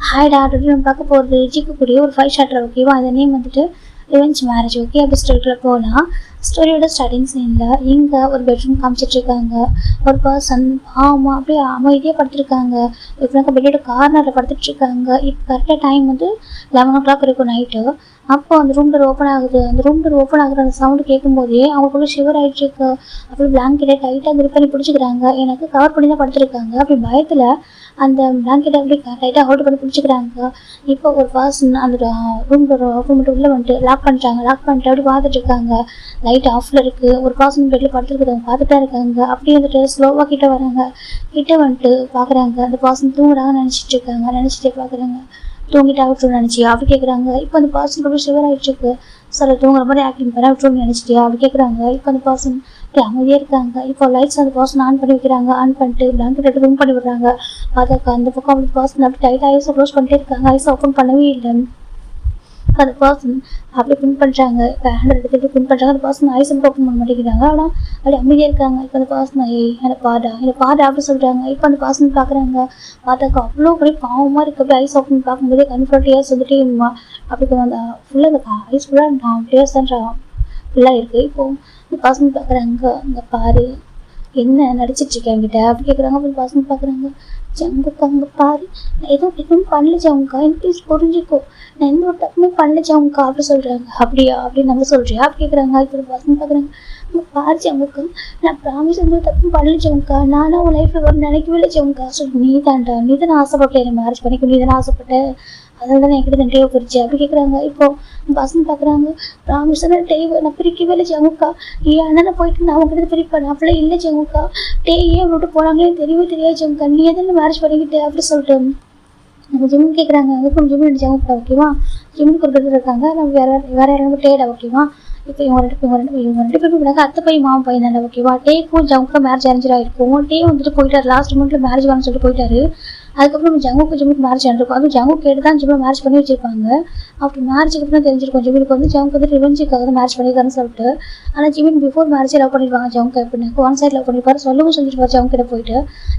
ஹாய்டா today நம்ம பார்க்க போகிறது ஜிக்கக்கூடிய ஒரு 5 சாப்டர். ஓகேவா? அந்த நேம் வந்துட்டு ரிவெஞ்ச் மேரேஜ். ஓகே, அப்போ ஸ்டோரிக்குள்ளே போகலாம். ஸ்டோரியோட ஸ்டார்டிங் சீனில் இங்கே ஒரு பெட்ரூம் காமிச்சிட்ருக்காங்க. ஒரு பர்சன் ஆமாம் அப்படியே அமைதியாக படுத்துருக்காங்க. இப்போ பெட்டோட கார்னரில் படுத்துட்ருக்காங்க. இப்போ கரெக்டாக டைம் வந்து 11 o'clock இருக்கும் நைட்டு. அப்போ அந்த ரூம் டோர் ஓப்பன் ஆகுது. அந்த ரூம் டோர் ஓப்பன் ஆகுற அந்த சவுண்டு கேட்கும்போதே அவங்களுக்குள்ள ஷிவர் ஆகிட்டுருக்கு. அப்படி பிளாங்கெட்டை டைட்டாக கிரிப் பண்ணி பிடிச்சிக்கிறாங்க. எனக்கு கவர் பண்ணி தான் படுத்துருக்காங்க. அப்படி பயத்தில் அந்த பிளாங்கெட்டை அப்படி டைட்டாக ஹோல்டு பண்ணி பிடிச்சிக்கிறாங்க. இப்போ ஒரு பர்சன் அந்த ரூம் டோர் ஓப்பன் பண்ணிட்டு உள்ளே வந்துட்டு லாக் பண்ணிட்டாங்க. லாக் பண்ணிட்டு அப்படி பார்த்துட்டு இருக்காங்க. லைட் ஆஃபில் இருக்குது. ஒரு பர்சன் பெட்டில் படுத்துருக்குறாங்க. பார்த்துட்டா இருக்காங்க. அப்படியே வந்துட்டு ஸ்லோவாக கிட்ட வராங்க. கிட்ட வந்துட்டு பார்க்குறாங்க. அந்த பர்சன் தூங்குறாங்கன்னு நினச்சிட்டு இருக்காங்க. நினச்சிட்டே பார்க்குறாங்க. தூங்கிட்டு விட்டுருன்னு நினச்சியா அப்படி கேட்குறாங்க. இப்போ அந்த பர்சன் அப்படி ஷிவர் ஆகிட்டுருக்கு. சார் தூங்குற மாதிரி ஆக்டிங் பண்ண விட்டுருன்னு நினச்சிட்டியா அப்படி கேட்குறாங்க. இப்போ அந்த பர்சன் அப்படி அமைதியாக இருக்காங்க. இப்போ லைட்ஸ் அந்த பர்சன் ஆன் பண்ணி வைக்கிறாங்க. ஆன் பண்ணிட்டு பிளாங்கெட் எடுத்து ரூம் பண்ணி விடுறாங்க. பார்த்தாக்கா அந்த பக்கம் அப்படி பர்சன் அப்படி டைட்டாக ஐஸை க்ளோஸ் பண்ணிட்டே இருக்காங்க. ஐஸை ஓப்பன் பண்ணவே இல்லை. அந்த பர்சன் அப்படியே பின் பண்ணுறாங்க. ஹேண்ட் எடுத்துகிட்டு பின் பண்ணுறாங்க. அந்த பர்சன் ஐஸ் மட்டும் ஓப்பன் பண்ண மாட்டேங்கிறாங்க. ஆனால் அப்படி அமைதியாக இருக்காங்க. இப்போ அந்த பர்சன் என்னை பாடா அப்படி சொல்கிறாங்க. இப்போ அந்த பர்சன் பார்க்குறாங்க. பார்த்தாக்கா அவ்வளோ அப்படியே பாவமாக இருக்குது. அப்படியே ஐஸ் ஓப்பன் பார்க்கும்போது கன்ஃபர்டியாக சொல்லிட்டே அப்படி அந்த ஃபுல்லாக அந்த ஐஸ் ஃபுல்லாக நான் டேஸ் தான் ஃபுல்லாக இருக்குது. இப்போது இந்த பர்சன் பார்க்குறாங்க. அங்கே பாரு என்ன நடிச்சிட்ருக்கேன் என்கிட்ட அப்படி கேட்குறாங்க. அப்படி பர்சன் பார்க்குறாங்க. ஜங்குக்கா அங்கே பாரு நான் எதுவும் பண்ணல ஜங்குக்கா, எனக்கு ப்ளீஸ் புரிஞ்சுக்கோ, நான் எந்த ஒரு தப்புமே பண்ணல ஜங்குக்கா அப்படி சொல்கிறாங்க. அப்படியா அப்படின்னு நம்ம சொல்கிறியா அப்படி கேட்குறாங்க. இப்போ பர்சன் பார்க்குறாங்க. பாரு ஜங்குக்கா, நான் ப்ராமிஸ் எந்த தப்பும் பண்ணல ஜங்குக்கா, நானும் உன் லைஃப்பில் வர நினைக்கவே இல்லை ஜங்குக்கா. சொல்லி நீ தான்டா, நீ தானே ஆசைப்பட்டேன் என்ன மேரேஜ் பண்ணிக்க, நீ தானே ஆசைப்பட்டேன், அதனால தான் என்கிட்ட தான் டேவை பிரிச்சு அப்படி கேட்குறாங்க. இப்போது பசங்க பார்க்குறாங்க. ப்ராமிஸ் தான் டேவை நான் பிரிக்கவே இல்லை ஜங்குக்கா, ஏன் அண்ணனை போயிட்டு நான் அவங்ககிட்ட பிரிப்பேன் அப்படிலாம் இல்லை ஜங்குக்கா, ஏன் விட்டு போனாங்களே தெரியவே தெரியாது ஜங்குக்கா, நீ எதுன்னு மேரேஜ் பண்ணிக்கிட்டு அப்படி சொல்லிட்டு நம்ம ஜிம்முன்னு கேட்குறாங்க. அதுக்கும் ஜிம்முன்னு ஜங்குக்கா ஓகேவா, ஜிம்முக்கு ஒரு பேர் இருக்காங்க. நம்ம வேறு யாரும் டேடா ஓகேவா. இப்போ இவங்க ரெண்டு பேரும் பின்னாங்க அத்தை பையன் மாமா பையன் தானே ஓகேவா. டேக்கும் ஜங்குக்கும் மேரேஜ் அரேஞ்ச் ஆகிருக்கும். டே வந்துட்டு போயிட்டார். லாஸ்ட் மந்த்தில் மேரேஜ் வரணும்னு சொல்லிட்டு போயிட்டாரு. அதுக்கப்புறம் ஜிம்முக்கு மேரேஜ் ஆகிருக்கும். அதுவும் ஜங்கு கேட்டு தான் ஜிம்மில் மேரேஜ் பண்ணி வச்சிருப்பாங்க. அப்படி மேரேஜுக்கு அப்புறம் தெரிஞ்சிருக்கும் ஜிம்முக்கு வந்து ஜங்கு வந்து ரிவெஞ்சுக்காக தான் மேரேஜ் பண்ணியிருக்காருன்னு சொல்லிட்டு. ஆனால் ஜிம்மின் பிஃபோர் மேரேஜ் லவ் பண்ணியிருப்பாங்க. ஜங்கு எப்படின்னாக்க ஒன் சைட் லவ் பண்ணியிருப்பாரு. சொல்லவும் சொல்லியிருப்பாரு ஜங்கு கிட்ட போயிட்டு.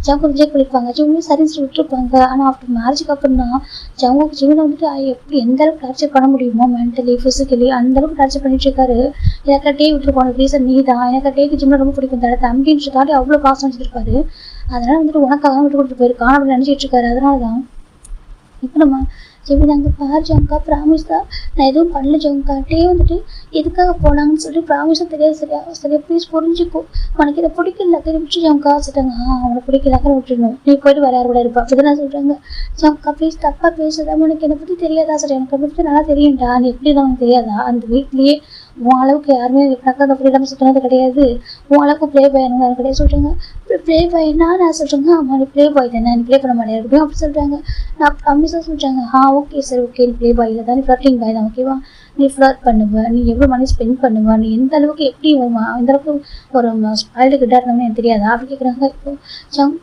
ஜங்கு ரிஜெக்ட் பண்ணியிருப்பாங்க. ஜிம்மியும் சரின்னு சொல்லி விட்டுருப்பாங்க. ஆனால் ஆஃப்டர் மேரேஜுக்கு அப்புறம் தான் ஜங்குக்கு ஜிம்மில் வந்துட்டு எப்படி எந்த அளவுக்கு டார்ச்சர் பண்ண முடியுமோ மென்டலி ஃபிசிக்கலி அந்த அளவுக்கு டார்ச்சர் பண்ணிட்டு இருக்காரு. எனக்கு டே விட்டு போன ரீசன் நீ தான், எனக்கு டேக்கு ஜிம்மில் ரொம்ப பிடிக்கும் தட தம்பின்றதாண்டி அவ்வளோ பாசம் வச்சுருப்பாரு. அதனால் வந்துட்டு உனக்காக விட்டு கொடுத்து போயிருக்கான் அப்படி நினச்சிட்டு இருக்காரு. அதனால தான் இப்போ நம்ம ஜெபி நாங்கள் பாரு ஜங்கா ப்ராமிஸ் தான் நான் எதுவும் பண்ணல ஜங்கா, டே வந்துட்டு எதுக்காக போனாங்கன்னு சொல்லி ப்ராமிஸும் தெரியாது. சரியா ப்ளீஸ் புரிஞ்சுக்கோ, உனக்கு இதை பிடிக்கல விட்டு ஜங்கா சொல்லிட்டாங்க. அவனை பிடிக்கலாக்க விட்டுருணும், நீ போயிட்டு வேற யார் கூட இருப்பா அப்படி தான் சொல்கிறாங்க. ஜங்கா ப்ளீஸ் தப்பாக பேசுதான், உனக்கு என்னை பற்றி தெரியாதா சார், எனக்கு அதை பற்றி நல்லா தெரியும்டா, நீ எப்படி தான் உனக்கு தெரியாதா, அந்த வீட்லேயே உன் அளவுக்கு யாருமே எனக்கு அந்த ஃப்ரீடம் சுற்றினது கிடையாது, உன் அளவுக்கு ப்ளே பாய் எனக்கு கிடையாது சொல்கிறாங்க. ப்ளே பாய்னா நான் சொல்கிறேங்க. ஆமாம் நீ ப்ளே பாய் தானே, நீ ப்ளே பண்ண மாட்டேன் அப்படியும் அப்படி சொல்கிறாங்க. நான் ப்ராமிஸாக சொல்கிறாங்க. ஓகே சார் ஓகே, நீ ப்ளே பாய் இல்லை தான், நீ ஃப்ளர்ட்டிங் பாய் தான் ஓகேவா, நீ ஃப்ளர்ட் பண்ணுவ, நீ எவ்வளோ மணி ஸ்பெண்ட் பண்ணுவ, நீ எந்த அளவுக்கு எப்படி இந்த அளவுக்கு ஒரு ஸ்பாயில்டு கிட்டாக இருந்தவனே எனக்கு தெரியாதா அப்படி கேட்குறாங்க. இப்போ ஜிம்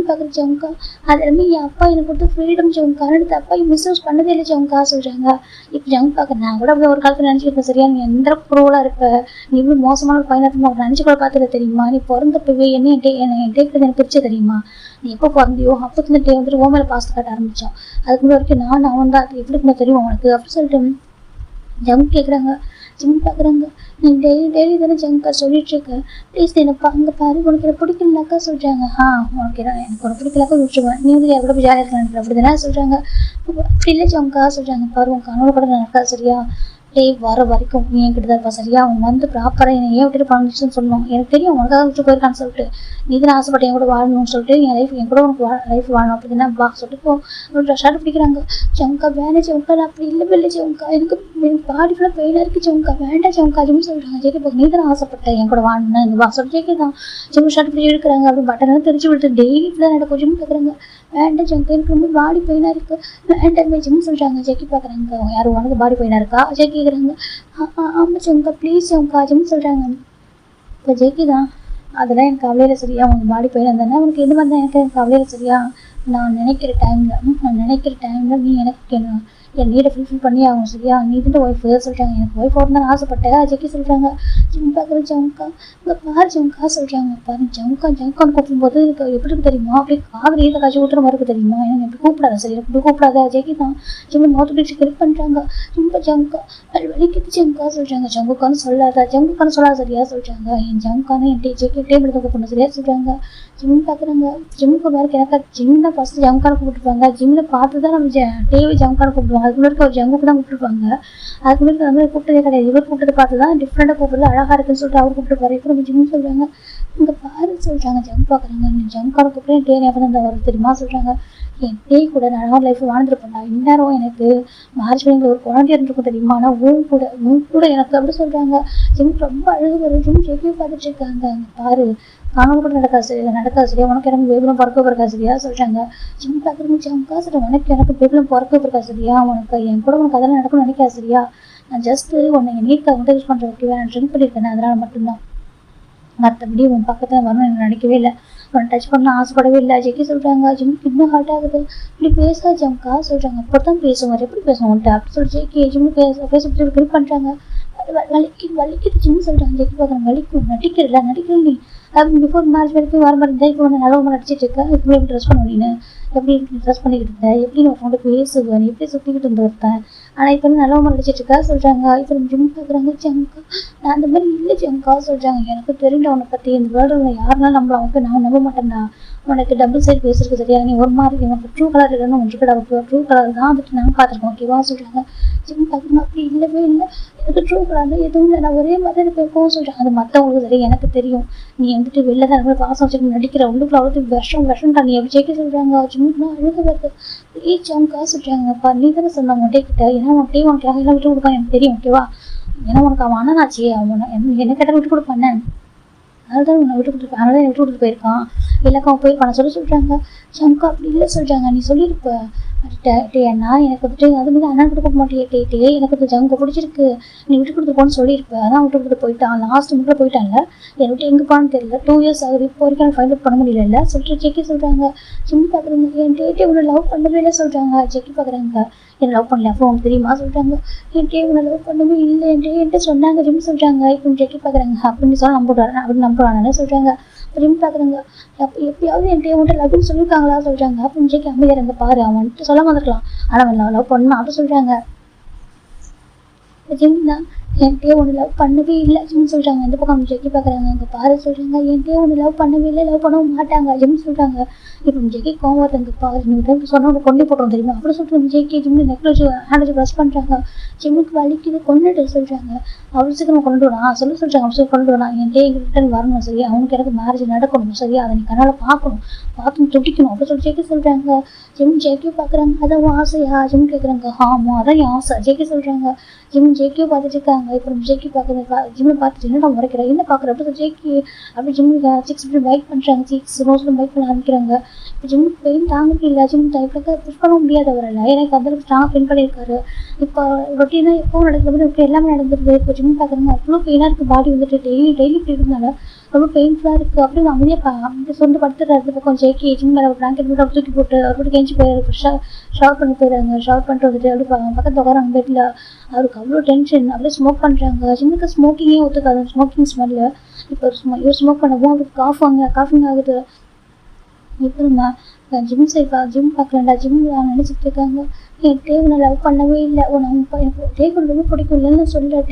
பார்க்குற ஜவுங்கா அது எல்லாமே என் அப்பா எனக்கு கொடுத்து ஃப்ரீடம் ஜவுங்கா, அடுத்த அப்பா மிஸ்யூஸ் பண்ணதே இல்லை ஜவுங்கா சொல்கிறாங்க. இப்போ ஜம் பார்க்குறேன் நான் கூட அப்படி ஒரு காலத்தில் நினச்சிருப்பேன். சரியா நீ எந்த குரூவலாக இருப்ப, நீ இவ்வளோ மோசமான ஒரு பையனாக இருப்போம் நினச்சி கூட பார்த்துட்டு தெரியுமா, நீ பிறந்தப்பவே என் டேக்கு எனக்கு பிரிச்சு தெரியுமா, நீ எப்போ பிறந்தியோ அப்போ இந்த டே வந்துட்டு ஓ மேலே பாசத்தை காட்ட ஆரம்பித்தான். அதுக்கு முன்னாடி வரைக்கும் நான் அவன் தான், அது எப்படி தெரியும் உனக்கு அப்படி சொல்லிட்டு ஜம் கேட்குறாங்க. ஜிம் பார்க்குறாங்க. நீ டெய்லி தானே ஜங்கா சொல்லிட்டுருக்க, ப்ளீஸ் என்னப்பா அங்கே பாரு, உனக்கு எனக்கு பிடிக்கலனாக்கா சொல்கிறாங்க. உனக்கு எனக்கு உனக்கு பிடிக்கலாக்கா விட்டுருவேன், நீ வந்து யார் கூட போய் ஜாலியாக இருக்கலாம் அப்படி தானே சொல்கிறாங்க. அப்படி இல்லை ஜங்கா சொல்கிறாங்க. பாரு உன் கனவு கூட நடக்கா சரியா, டே வர வரைக்கும் நீ என்கிட்ட தான் இருப்பா சரியா, அவன் வந்து ப்ராப்பராக என்னை ஏன் விட்டுட்டு பண்ணிச்சுன்னு சொல்லணும், எனக்கு தெரியும் உனக்காக விட்டு போயிருக்கான்னு சொல்லிட்டு, நீ தான் ஆசைப்பட்டு என் கூட வாழணும்னு சொல்லிட்டு என் கூட உனக்கு லைஃப் வாழணும் அப்படி தானே பா சொல்லிட்டு இப்போ ஷார்ட் பிடிக்கிறாங்க. ஜங்கா வேணா ஜங்கா, நான் அப்படி இல்லை ஜங்கா, எனக்கு பாடி ஃபுல்லாக பெயினாக இருக்குது ஜங்கா, வேண்டாம் ஜங்கா அப்படின்னு சொல்கிறாங்க. ஜெகி நீ தானே ஆசைப்பட்ட என் கூட வாழணும்னா இந்த பா சொல்லிட்டு ஜெகி தான் ஜிம் ஷார்ட் பிடிச்சி எடுக்கிறாங்க. அப்படி பட்டனெல்லாம் தெரிஞ்சு விட்டு டெய்லி தான் நடக்கும். ஜிம் கேட்குறாங்க. வேண்டாம் ஜங்கா எனக்கு ரொம்ப பாடி பெயினாக இருக்குது, வேண்டாம் ஜிம் சொல்கிறாங்க. ஜெகி பார்க்குறாங்க. யாரும் உனக்கு பாடி பெயினாக இருக்கா ஜெகி கேட்குறாங்க. ஆமாம் ஜங்கா ப்ளீஸ் ஜங்கா ஜிம் சொல்கிறாங்க. இப்போ ஜெகி தான் அதெல்லாம் எனக்கு கவலையில் சரியா, உனக்கு பாடி பெயின் இருந்தானே உனக்கு எது மாதிரி தான் எனக்கு கவலையில் சரியா, நான் நினைக்கிற டைமில் நீ எனக்கு என் நீடை ஃபுல்ஃபில் பண்ணி ஆகும் சரியா, நீ தான் ஒய்ஃப் சொல்கிறாங்க. எனக்கு ஒய்ஃப் வரணும்னு ஆசைப்பட்டேன் ஜெக்கி சொல்கிறாங்க. ஜிம் பார்க்குற ஜமுக்கா இங்கே பாரு ஜமுக்கா சொல்கிறாங்க. பாரு ஜமுக்கான்னு கூப்பிடும்போது எனக்கு எப்படி இருக்கு தெரியுமா, அப்படியே காதல் ஈர காய்ச்சி ஊற்றுற மாதிரி இருக்கு தெரியுமா. எனக்கு எப்படி கூப்பிடாத சரி, எப்படி கூப்பிடாத ஜெக்கி தான் ஜிம்மு மௌத்து பிடிச்சி கிளிக் பண்ணுறாங்க. ரொம்ப ஜமுக்கா வலிக்குது ஜமுக்கா சொல்கிறாங்க. ஜமுக்கான்னு சொல்லாத சரியா சொல்கிறாங்க. என் ஜமுக்கான்னு என் ஜெக்கி டேபிள் தூக்க பொண்ணு சரியா சொல்கிறாங்க. ஜிம் பார்க்குறாங்க. ஜிம்முக்கு வேறு எனக்கு ஜிம் தான் ஃபஸ்ட்டு ஜமுக்கான கூப்பிட்டுருப்பாங்க. ஜிம்மில் பார்த்து தான் நம்ம டிவி ஜமுக்கான கூப்பிடுவாங்க. அதுக்கு முன்னாடி ஒரு ஜங்குக்கு தான் கூப்பிட்டுருப்பாங்க. அதுக்கு முன்னாடி அந்த மாதிரி கூப்பிட்டதே கிடையாது. இவர் கூப்பிட்டதை பார்த்து தான் டிஃப்ரெண்டாக கூப்பிடுறது அழகாக இருக்குன்னு சொல்லிட்டு அவர் கூப்பிட்டுருப்பாரு. இப்போ நம்ம ஜிம் சொல்கிறாங்க. இங்கே பாரு சொல்கிறாங்க. ஜம் பார்க்குறாங்க. நீ ஜமுக்கான கூப்பிட்டு டே ஞாபகம் தான் வரும் தெரியுமா சொல்கிறாங்க. என் டே கூட நான் லைஃப் வாழ்ந்துருப்பேன்டா. இந்நேரம் எனக்கு மேரேஜ் பண்ணி ஒரு குழந்தைய இருந்திருக்கும் தெரியுமா. ஆனால் உன் கூட எனக்கு அப்படி சொல்கிறாங்க. ஜிம் ரொம்ப அழகு வரும். ஜிம் ஜெக்கியை பார்த்துட்டு இருக்காங்க. அங்கே பாரு காணாமல் கூட நடக்காது சரியா, உனக்கு எனக்கு பேபிலும் பிறக்க பிறக்கா சரியா சொல்கிறாங்க. ஜிம் பார்க்குறவங்க ஜம்கா சொல்கிறேன். எனக்கு பேபிலும் பிறக்க பிறக்கா சரியா, உனக்கு என் கூட உனக்கு அதெல்லாம் நடக்கணும்னு நினைக்காது சரியா. நான் ஜஸ்ட்டு உன்னை என் நீட்டாக வந்து யூஸ் பண்ணுற ஓகேவா, நான் ட்ரிங்க் பண்ணியிருக்கேன் அதனால் மட்டும்தான். மற்றபடி உன் பக்கத்தில் வரணும்னு எனக்கு நினைக்கவே இல்லை, உன்னை டச் பண்ண ஆசைப்படவே இல்லை ஜெக்கி சொல்கிறாங்க. ஜிம்முக்கு இன்னும் ஹார்ட் ஆகுது. இப்படி பேசா ஜம்கா சொல்கிறாங்க. அப்போ தான் பேசுவார், எப்படி பேசுவோம் உன்ட்ட அப்படி சொல்லி ஜெக்கி ஜிம்மு பேச கிரிப் பண்ணுறாங்க. வலிக்குது ஜிம் சொல்கிறாங்க. ஜெக்கி பார்க்குறாங்க. வலிக்கும் நடிக்கிறேன் நீ அப்படி பிஃபோர் மேரேஜ் வரைக்கும் வர மாதிரி இருந்தால் இப்போ வந்து நல்லவங்க நடிச்சிட்டு இருக்கேன். இப்போ எப்படி ட்ரெஸ் பண்ணுவேன் நீ, எப்படி ட்ரெஸ் பண்ணிக்கிட்டு இருந்தேன், எப்படி நான் உன்னோட பேசுவேன், நீ எப்படி சுற்றிக்கிட்டு இருந்து ஒருத்தன், ஆனால் இப்போ வந்து நல்லவங்க நடிச்சிட்டு இருக்கா சொல்கிறாங்க. இப்போ ஜிம் பார்க்குறாங்க. ஜம்கா நான் அந்த மாதிரி இல்லை ஜம்கா சொல்கிறாங்க. எனக்கு தெரியல உன்னை பற்றி, இந்த வேர்ல்டில் யாருனாலும் நம்பலாம், நான் நம்ப மாட்டேன்டா. உனக்கு டபுள் சைட் பேசுறது சரியா, நீ ஒரு மாதிரி உனக்கு ட்ரூ கலர் இல்லைன்னு ஒன்று கடை ட்ரூ கலர் தான் வந்துட்டு நான் பார்த்துருக்கேன் ஓகேவா சொல்கிறாங்க. ஜிம் பார்க்கணும். அப்படி இல்லவே இல்லை, எனக்கு ட்ரூ கலர் எதுவும் இல்லை, நான் ஒரே மாதிரி இருப்பேன் சொல்கிறாங்க. அது மற்றவங்களுக்கு சரி, எனக்கு தெரியும் நீ வந்துட்டு வெளில தான் ரொம்ப பாசம் வச்சுட்டு நடிக்கிற, உள்ளுக்குள்ள அவ்வளோ விஷம் தான் நீ எப்படி ஜெயிக்க சொல்கிறாங்க. ஜிம்முக்குனா அழுக வருது. ஜம்கா சொல்கிறாங்கப்பா நீ தானே சொன்னாங்க உன் டே கிட்ட, ஏன்னா உன் டே உனக்கு எல்லாம் விட்டு கொடுப்பான் எனக்கு தெரியும் ஓகேவா, ஏன்னா உனக்கு அவன் அண்ணனாச்சு, அவனை என்ன கேட்டால் விட்டு கொடுப்பானே, அதனால்தான் உன்னை விட்டு கொடுத்துருப்பேன், அதனால விட்டு கொடுத்து போயிருக்கான், இல்லைக்கா அவன் போயிருப்பான சொல்கிறாங்க. ஜம்கா அப்படி இல்லை சொல்கிறாங்க. நீ சொல்லியிருப்ப அண்ணா எனக்கு வந்துட்டு அது மாதிரி அண்ணன் கொடுக்க மாட்டேன் டே எனக்கு வந்து ஜம்கா பிடிச்சிருக்கு, நீ விட்டு கொடுத்துருப்போன்னு சொல்லியிருப்பேன், அதான் விட்டு கொடுத்து போயிட்டான், லாஸ்ட் மினிட்ல போயிட்டான்ல, என்னை விட்டு எங்கே போனான்னு தெரியல, 2 years ஆகுது, இப்போ வரைக்கும் ஃபைண்ட் அவுட் பண்ண முடியல சொல்லிட்டு ஜெக்கி சொல்கிறாங்க. ஜிம் பார்க்குறவங்க என் டேட்டே இவ்வளோ லவ் பண்ணவே இல்லை சொல்கிறாங்க. ஜெக்கி பார்க்குறாங்க. என்ன லவ் பண்ணல அப்புறம் உனக்கு தெரியுமா சொல்கிறாங்க. என் டே உன்னை லவ் பண்ணவே இல்லை என்கிட்ட சொன்னாங்க ஜிம் சொல்கிறாங்க. இப்போ ஜெக்கி பார்க்குறாங்க. அப்படின்னு சொல்ல நம்புறானே சொல்கிறாங்க. ஜிம் பார்க்குறாங்க. எப்பயாவது என் டே உன்ட்ட லவ்னு சொல்லியிருக்காங்களா சொல்கிறாங்க. அப்படின்னு ஜெக்கி அமைதியாங்க. பாரு அவன் வந்துட்டு சொல்ல வந்துருக்கலாம், ஆனால் அவன் லவ் பண்ணணும் அப்படின்னு சொல்கிறாங்க. ஜிம் தான் என்கிட்டயே ஒன்று லவ் பண்ணவே இல்லை ஜிம் சொல்கிறாங்க. இந்த பக்கம் ஜெக்கி பார்க்குறாங்க. அங்கே பாரு சொல்கிறாங்க. என்கிட்டயே ஒன்று லவ் பண்ணவே இல்லை, லவ் பண்ணவும் மாட்டாங்க ஜிம் சொல்கிறாங்க. இப்போ ஜெக்கி கோவத்தை அங்கே பாரு, நீ டைம் சொன்னால் கொண்டே போட்டோம் தெரியுமா அப்படி சொல்லிட்டு ஜெக்கி ஜிம்மு நெக்கில் வச்சு ஹேண்ட் வச்சு ப்ரெஸ் பண்ணுறாங்க. ஜிம்முக்கு வலிக்குது கொண்டுட்டு சொல்கிறாங்க. அவ்வளோ சீக்கிரம் கொண்டு வரலாம் சொல்கிறாங்க. அப்படி கொண்டு வரலாம் என் டே ரிட்டர்ன் வரணும் சரியா, அவனுக்கு எனக்கு மேரேஜ் நடக்கணும் சரியா, அதை நீ கண்ணால் பார்த்து துடிக்கணும் அப்படி சொல்லி ஜெக்கி சொல்கிறாங்க. ஜெக்கி பார்க்குறாங்க. அதான் ஆசையா ஜிம் கேட்குறாங்க. ஆமாம் அதான் என் ஆசை ஜெக்கி சொல்கிறாங்க. ஜெக்கியும் பார்த்துட்டு இருக்காங்க. இப்போ ஜெக்கி பார்க்குறது ஜிம்மை பார்த்துட்டு என்னடா முறைக்கிறேன் என்ன பார்க்குற அப்படி ஜெக்கி அப்படி ஜிம்முக்கு சிக்ஸ் இப்படி பைக் பண்ணுறாங்க. சிக்ஸ் ரோஸில் பைக் பண்ண ஆரம்பிக்கிறாங்க. இப்போ ஜிம்முக்கு பெயின் தாங்க முடியல. ஜிம் டைப்ல புஷ் பண்ண முடியாது அவரால், எனக்கு அந்த அளவுக்கு ஸ்ட்ராங்காக பெயின் பண்ணியிருக்காரு. இப்போ ரொட்டீனாக எப்போவும் நடக்கிறது இப்போ எல்லாமே நடந்துருது. இப்போ ஜிம் பார்க்குறாங்க. அவ்வளோ பெயினாக இருக்குது பாடி வந்துட்டு டெய்லி இப்படி இருந்தாலும் ரொம்ப பெயின்ஃபுல்லாக இருக்குது. அப்படின்னு அமைதியாக சொந்து படுத்துறாரு. பக்கம் ஜெக்கி ஜிம் மேலே பிளாங்கெட் போட்டு தூக்கி போட்டு அவர் கெஞ்சி போயிடுறாரு. ஷவர் பண்ணி போயிடுறாங்க. ஷவர் பண்ணிட்டு வந்துட்டு அப்படி பக்கத்தில் உட்காராங்க பெட்டில். அவருக்கு அவ்வளோ டென்ஷன். அப்படியே ஸ்மோக் பண்ணுறாங்க. ஜிம்முக்கு ஸ்மோக்கிங்கே ஒத்துக்காது, ஸ்மோக்கிங் ஸ்மெல்லு. இப்போ இவர் ஸ்மோக் பண்ணவும் அவருக்கு காஃபிங் ஆகுது. இப்போமா ஜிம் பார்க்கலண்டா ஜிம் நினச்சிட்டு இருக்காங்க. என் டேவனை லவ் பண்ணவே இல்லை, எனக்கு டேவ் ரொம்ப பிடிக்கும் இல்லைன்னு சொல்ல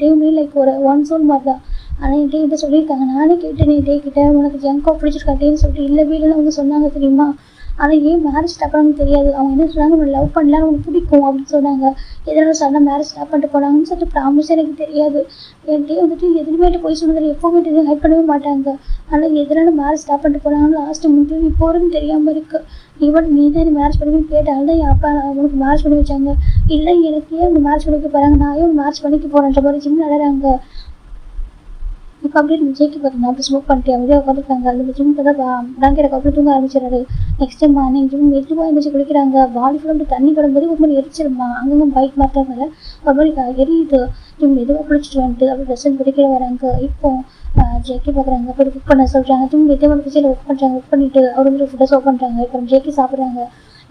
டேவ்னே லைக் ஒரு ஒன் சோல் மாதிரி தான். ஆனால் என் டே சொல்லியிருக்காங்க. நானே கேட்டேன் என் டே கிட்ட உனக்கு ஜங்கா பிடிச்சிருக்காட்டேன்னு சொல்லிட்டு இல்லை வீடுன்னு அவங்க சொன்னாங்க தெரியுமா. ஆனால் ஏன் மேரேஜ் ஸ்டாப் பண்ணணும்னு தெரியாது. அவங்க என்ன சொன்னாங்க உன்னை லவ் பண்ணலாம் உனக்கு பிடிக்கும் அப்படின்னு சொன்னாங்க. எதனால சொன்னால் மேரேஜ் ஸ்டாப் பண்ணிட்டு போனாங்கன்னு சொல்லிட்டு ப்ராமிஸ் எனக்கு தெரியாது. என் டே வந்துட்டு எதுவுமே போய் சொன்னதில்லை, எப்போவுமே எதுவும் ஹைட் பண்ணவே மாட்டாங்க. ஆனால் எதனால மேரேஜ் ஸ்டாப் பண்ணிட்டு போனாங்கன்னு லாஸ்ட்டு முடிஞ்சு இப்போ வரைக்கும் தெரியாமல் இருக்குது. ஈவன் நீ தான் எனக்கு மேரேஜ் பண்ணி கேட்டால் தான் என் அப்பா அவனுக்கு மேரேஜ் பண்ணி வச்சாங்க. இல்லை எனக்கு ஏன் அவங்க மேரேஜ் பண்ணிக்க போகிறாங்க, நான் ஏன் மேரேஜ் பண்ணிக்க போகிறேன்ற மாதிரி ஜிம் நடறாங்க. இப்போ அப்படியே ஜெயிக்கி பார்த்தீங்கன்னா அப்படி ஸ்மோக் பண்ணிட்டு அப்படியே உட்காந்துருக்காங்க. அந்த ஜிம் தான் பிளாங்கெட் அப்படியே தூங்க ஆரம்பிச்சிடறாரு. நெக்ஸ்ட் டைம் மார்னிங் ஜிம் மெதுவாக எழுந்திரிச்சு குளிக்கிறாங்க. பாடி ஃபுல்லாக அப்படி தண்ணி படும்போது ஒரு மாதிரி எரிச்சிருமா, அங்கங்கே பைக் மாட்டாங்க ஒரு மாதிரி எரியுது. ஜிம் மெதுவாக குளிச்சுட்டு வந்துட்டு அப்படி ட்ரெஸ் பிடிக்கிற வராங்க. இப்போ ஜெக்கி பார்க்குறாங்க. அப்படி குக் பண்ண சொல்கிறாங்க. ஜிம் மெதுவாக கிச்சனில் ஒர்க் பண்ணுறாங்க. ஒர்க் பண்ணிட்டு அவர் வந்து ஃபுட்டை சர்வ் பண்ணுறாங்க. இப்போ ஜெக்கி சாப்பிட்றாங்க.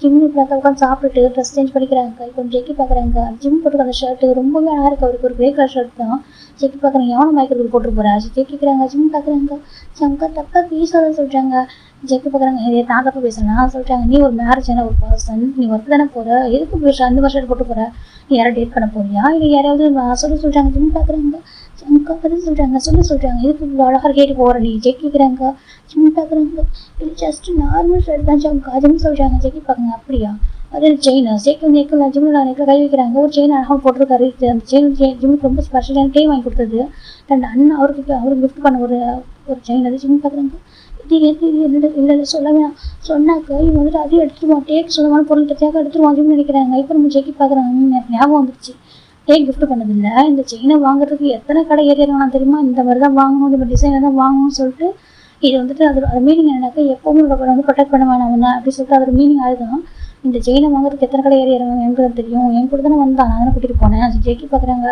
ஜிம் உட்காந்து சாப்பிட்டுட்டு ட்ரெஸ் சேஞ்ச் பண்ணிக்கிறாங்க. இப்போ ஜெக்கி பார்க்குறாங்க ஜிம் போட்டுருக்க அந்த ஷர்ட்டு ரொம்பவே அழகாக இருக்குது. அவருக்கு ஒரு கிரே கலர் ஷர்ட் தான். ஜெக்கி பார்க்குறாங்க எவனை மயக்கிறதுக்கு போட்டு போகிறா. ஜெக்கிக்கிறாங்க ஜிம் பார்க்குறாங்க சங்கர் தப்பாக பேசாத சொல்கிறாங்க. ஜெக்கி பார்க்குறாங்க இதை நான் தப்பாக பேசுகிறேன் சொல்கிறாங்க. நீ ஒரு மேரேஜான ஒரு பர்சன், நீ ஒர்க் தானே போகிற, எதுக்கு பேசுகிற அந்த மாதிரி ஷர்ட் போட்டு போகிற, நீ யாரை டேட் பண்ண போறியா இல்லை யாரையாவது சொல்கிறாங்க. ஜிம் பார்க்குறாங்க சங்கர் சொல்கிறாங்க சொல்கிறாங்க எதுக்கு இவ்வளோ அழகாக கேட்டு போகிற நீ. ஜெக்கிக்கிறாங்க ஜிம் பார்க்குறாங்க இது ஜஸ்ட் நார்மல் ஷர்ட் தான் ஜிம் சொல்கிறாங்க. ஜெக்கி பார்க்குறாங்க அப்படியா, அது செயின் ஜெக்கி ஜிம்மில் நெக்கில் கை வைக்கிறாங்க. ஒரு செயின் அழகாக போட்டிருக்காரு. அந்த செயின் ஜிம்முக்கு ரொம்ப ஸ்பெஷலான டே வாங்கி கொடுத்தது. ரெண்டு அண்ணன் அவருக்கு கிஃப்ட் பண்ண ஒரு செயின். அது ஜிம் பார்க்குறாங்க இது இல்லை சொல்ல வேணாம் சொன்னாக்க இவங்க வந்துட்டு அதையும் எடுத்துருவான். டேக் சொந்தமான பொருள் தேக்க எடுத்துருவான் ஜிம்னு நினைக்கிறாங்க. இப்போ நம்ம ஜெக்கி பார்க்குறாங்க எனக்கு ஞாபகம் வந்துருச்சு, டேக் கிஃப்ட் பண்ணதில்லை, இந்த செயினை வாங்குறதுக்கு எத்தனை கடை ஏறிடுறாங்க தெரியுமா, இந்த மாதிரி தான் வாங்கணும், இந்த மாதிரி டிசைனை தான் வாங்கணும்னு சொல்லிட்டு இது வந்துட்டு அது மீனிங் என்னன்னாக்கா எப்போவுமே வந்து ப்ரொடெக்ட் பண்ண வேணாம் அவனை அப்படி சொல்லிட்டு அதோட மீனிங் அதுதான். இந்த செயினை வாங்குறதுக்கு எத்தனை கடை ஏறி இறங்க எனக்கு தெரியும், என் கூட தானே வந்தான், நான் தானே கூட்டிகிட்டு போனேன். ஜெக்கி பார்க்குறாங்க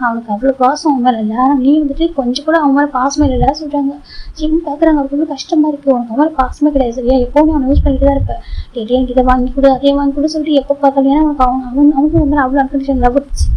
அவனுக்கு அவ்வளோ பாசம் அவன் மேலே இல்லை, ஆனால் நீ வந்துட்டு கொஞ்சம் கூட அவன் மேலே பாசமே இல்லை சொல்கிறாங்க. ஜிம் பார்க்குறாங்க அவருக்கு வந்து கஷ்டமாக இருக்குது, உனக்கு அவன் மேலே பாசமே கிடையாது சரியா, எப்போவுமே அவனை யூஸ் பண்ணிட்டு தான் இருப்பேன், டேட்டி எனக்கு இதை வாங்கி கொடு அதே வாங்கி கொடு சொல்லிட்டு எப்போ பார்த்தாலும். ஏன்னா அவனுக்கு வந்து அவ்வளோ அன்கண்டிஷன் லவ் இருந்துச்சு.